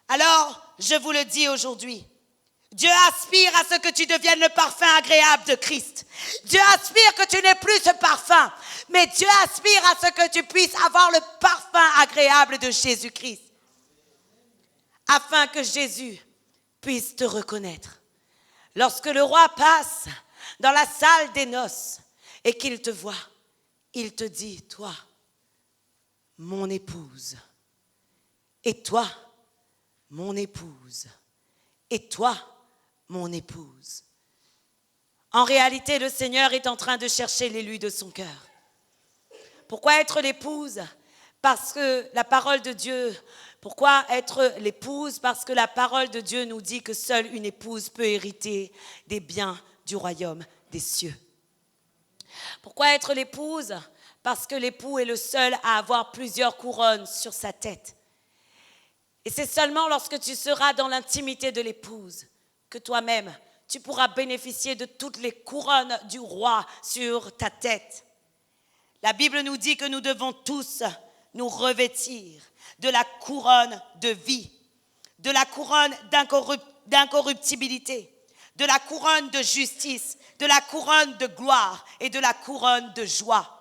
Alors, je vous le dis aujourd'hui, Dieu aspire à ce que tu deviennes le parfum agréable de Christ. Dieu aspire que tu n'aies plus ce parfum, mais Dieu aspire à ce que tu puisses avoir le parfum agréable de Jésus-Christ, afin que Jésus puisse te reconnaître. Lorsque le roi passe dans la salle des noces et qu'il te voit, il te dit, toi, mon épouse, et toi, mon épouse, et toi, mon épouse. En réalité, le Seigneur est en train de chercher l'élu de son cœur. Pourquoi être l'épouse? Parce que la parole de Dieu, pourquoi être l'épouse? Parce que la parole de Dieu nous dit que seule une épouse peut hériter des biens du royaume des cieux. Pourquoi être l'épouse? Parce que l'époux est le seul à avoir plusieurs couronnes sur sa tête. Et c'est seulement lorsque tu seras dans l'intimité de l'épouse que toi-même, tu pourras bénéficier de toutes les couronnes du roi sur ta tête. La Bible nous dit que nous devons tous nous revêtir de la couronne de vie, de la couronne d'incorruptibilité, de la couronne de justice, de la couronne de gloire et de la couronne de joie.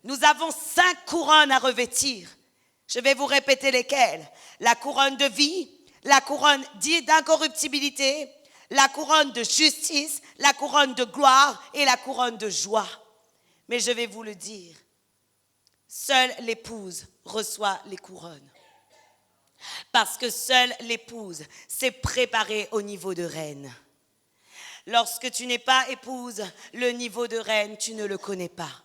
Nous avons 5 couronnes à revêtir. Je vais vous répéter lesquelles. La couronne de vie, la couronne d'incorruptibilité, la couronne de justice, la couronne de gloire et la couronne de joie. Mais je vais vous le dire, seule l'épouse reçoit les couronnes. Parce que seule l'épouse s'est préparée au niveau de reine. Lorsque tu n'es pas épouse, le niveau de reine, tu ne le connais pas.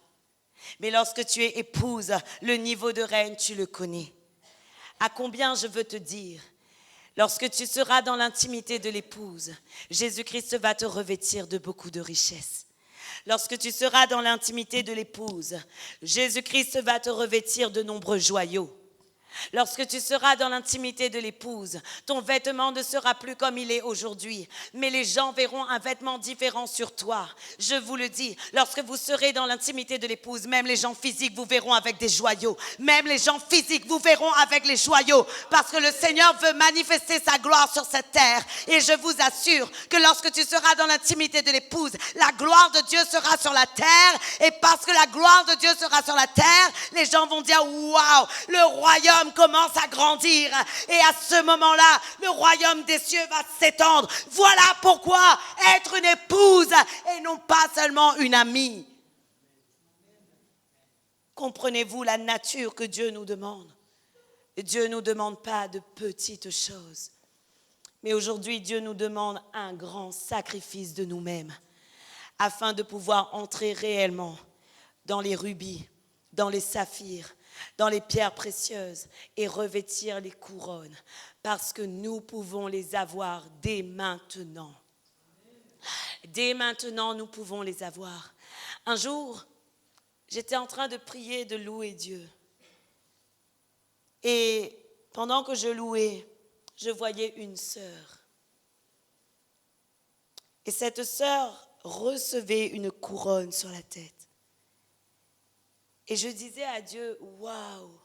Mais lorsque tu es épouse, le niveau de reine, tu le connais. À combien je veux te dire, lorsque tu seras dans l'intimité de l'épouse, Jésus-Christ va te revêtir de beaucoup de richesses. Lorsque tu seras dans l'intimité de l'épouse, Jésus-Christ va te revêtir de nombreux joyaux. Lorsque tu seras dans l'intimité de l'épouse, ton vêtement ne sera plus comme il est aujourd'hui, mais les gens verront un vêtement différent sur toi. Je vous le dis, lorsque vous serez dans l'intimité de l'épouse, même les gens physiques vous verront avec des joyaux. Même les gens physiques vous verront avec les joyaux, parce que le Seigneur veut manifester sa gloire sur cette terre. Et je vous assure que lorsque tu seras dans l'intimité de l'épouse, la gloire de Dieu sera sur la terre. Et parce que la gloire de Dieu sera sur la terre, les gens vont dire « Waouh, le royaume commence à grandir. » Et à ce moment-là, le royaume des cieux va s'étendre. Voilà pourquoi être une épouse et non pas seulement une amie. Comprenez-vous la nature que Dieu nous demande? Dieu ne nous demande pas de petites choses. Mais aujourd'hui, Dieu nous demande un grand sacrifice de nous-mêmes afin de pouvoir entrer réellement dans les rubis, dans les saphirs, dans les pierres précieuses et revêtir les couronnes parce que nous pouvons les avoir dès maintenant. Dès maintenant, nous pouvons les avoir. Un jour, j'étais en train de prier, de louer Dieu. Et pendant que je louais, je voyais une sœur. Et cette sœur recevait une couronne sur la tête. Et je disais à Dieu, waouh,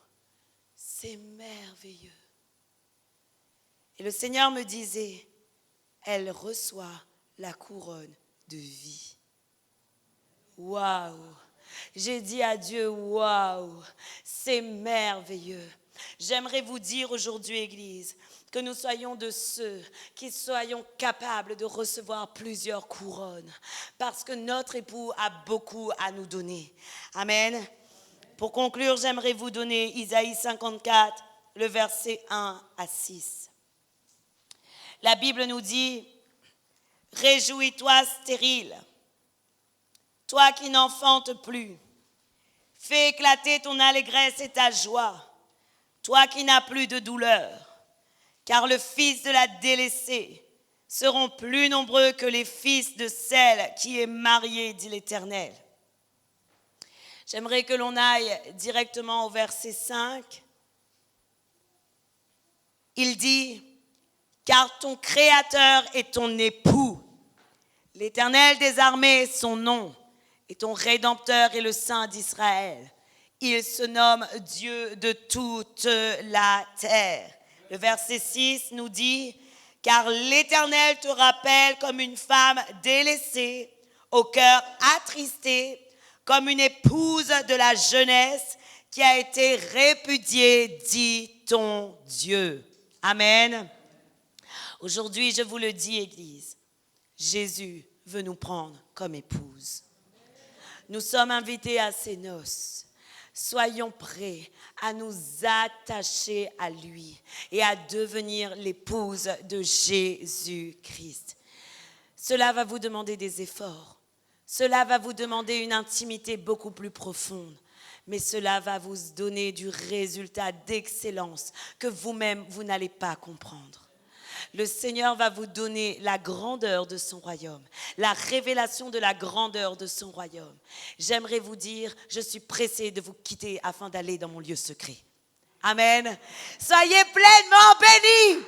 c'est merveilleux. Et le Seigneur me disait, elle reçoit la couronne de vie. Waouh. J'ai dit à Dieu, waouh, c'est merveilleux. J'aimerais vous dire aujourd'hui, Église, que nous soyons de ceux qui soyons capables de recevoir plusieurs couronnes, parce que notre époux a beaucoup à nous donner. Amen. Pour conclure, j'aimerais vous donner Isaïe 54, le verset 1 à 6. La Bible nous dit, « Réjouis-toi stérile, toi qui n'enfantes plus, fais éclater ton allégresse et ta joie, toi qui n'as plus de douleur, car le fils de la délaissée seront plus nombreux que les fils de celle qui est mariée, dit l'Éternel. » J'aimerais que l'on aille directement au verset 5. Il dit, « Car ton Créateur est ton époux, l'Éternel des armées est son nom, et ton Rédempteur est le Saint d'Israël. Il se nomme Dieu de toute la terre. » Le verset 6 nous dit, « Car l'Éternel te rappelle comme une femme délaissée, au cœur attristé, comme une épouse de la jeunesse qui a été répudiée, dit ton Dieu. » Amen. Aujourd'hui, je vous le dis, Église, Jésus veut nous prendre comme épouse. Nous sommes invités à ses noces. Soyons prêts à nous attacher à lui et à devenir l'épouse de Jésus-Christ. Cela va vous demander des efforts. Cela va vous demander une intimité beaucoup plus profonde, mais cela va vous donner du résultat d'excellence que vous-même, vous n'allez pas comprendre. Le Seigneur va vous donner la grandeur de son royaume, la révélation de la grandeur de son royaume. J'aimerais vous dire, je suis pressée de vous quitter afin d'aller dans mon lieu secret. Amen. Soyez pleinement bénis.